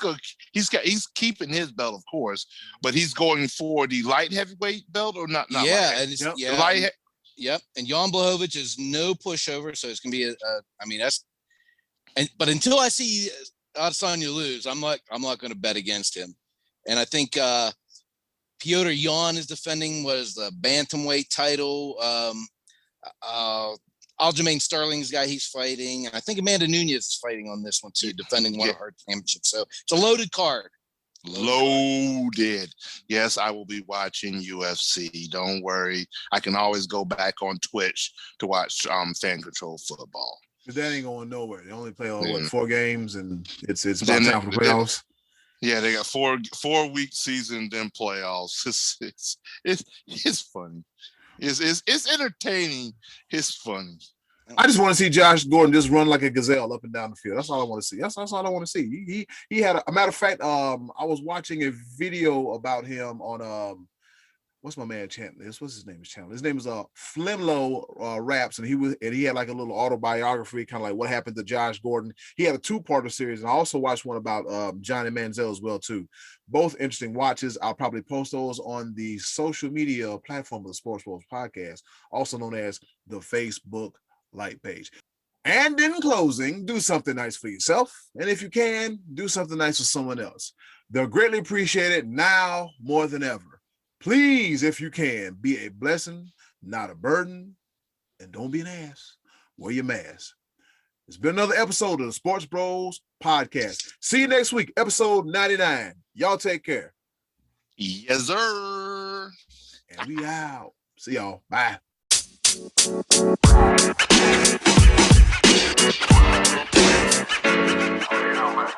B: keeping his belt, of course, but he's going for the light heavyweight belt or not?
C: Yeah,
B: light.
C: and it's, Yep, and Jan Blachowicz is no pushover, so it's gonna be but until I see Adesanya lose, I'm not going to bet against him. And I think Piotr Jan is defending the bantamweight title. Aljamain Sterling's guy he's fighting. I think Amanda Nunes is fighting on this one too, defending one of her championships. So it's a loaded card.
B: Loaded. Yes, I will be watching UFC. Don't worry. I can always go back on Twitch to watch fan control football.
A: But that ain't going nowhere. They only play on 4 games, and it's about time for the playoffs.
B: Yeah, they got 4-week season, then playoffs. It's funny. It's entertaining. It's funny.
A: I just want to see Josh Gordon just run like a gazelle up and down the field. That's all I want to see. That's all I want to see. He had a matter of fact. I was watching a video about him on what's my man channel? What's his name? His name is Flimlo Raps, and he had like a little autobiography, kind of like what happened to Josh Gordon. He had a 2-parter series, and I also watched one about Johnny Manziel as well too. Both interesting watches. I'll probably post those on the social media platform of the Sports Bros podcast, also known as the Facebook like page. And in closing, do something nice for yourself, and if you can, do something nice for someone else. They'll greatly appreciate it now more than ever. Please, if you can, be a blessing, not a burden, and don't be an ass. Wear your mask. It's been another episode of the Sports Bros podcast. See you next week, episode 99. Y'all take care.
B: Yes, sir.
A: And we out. See y'all. Bye. You know, man.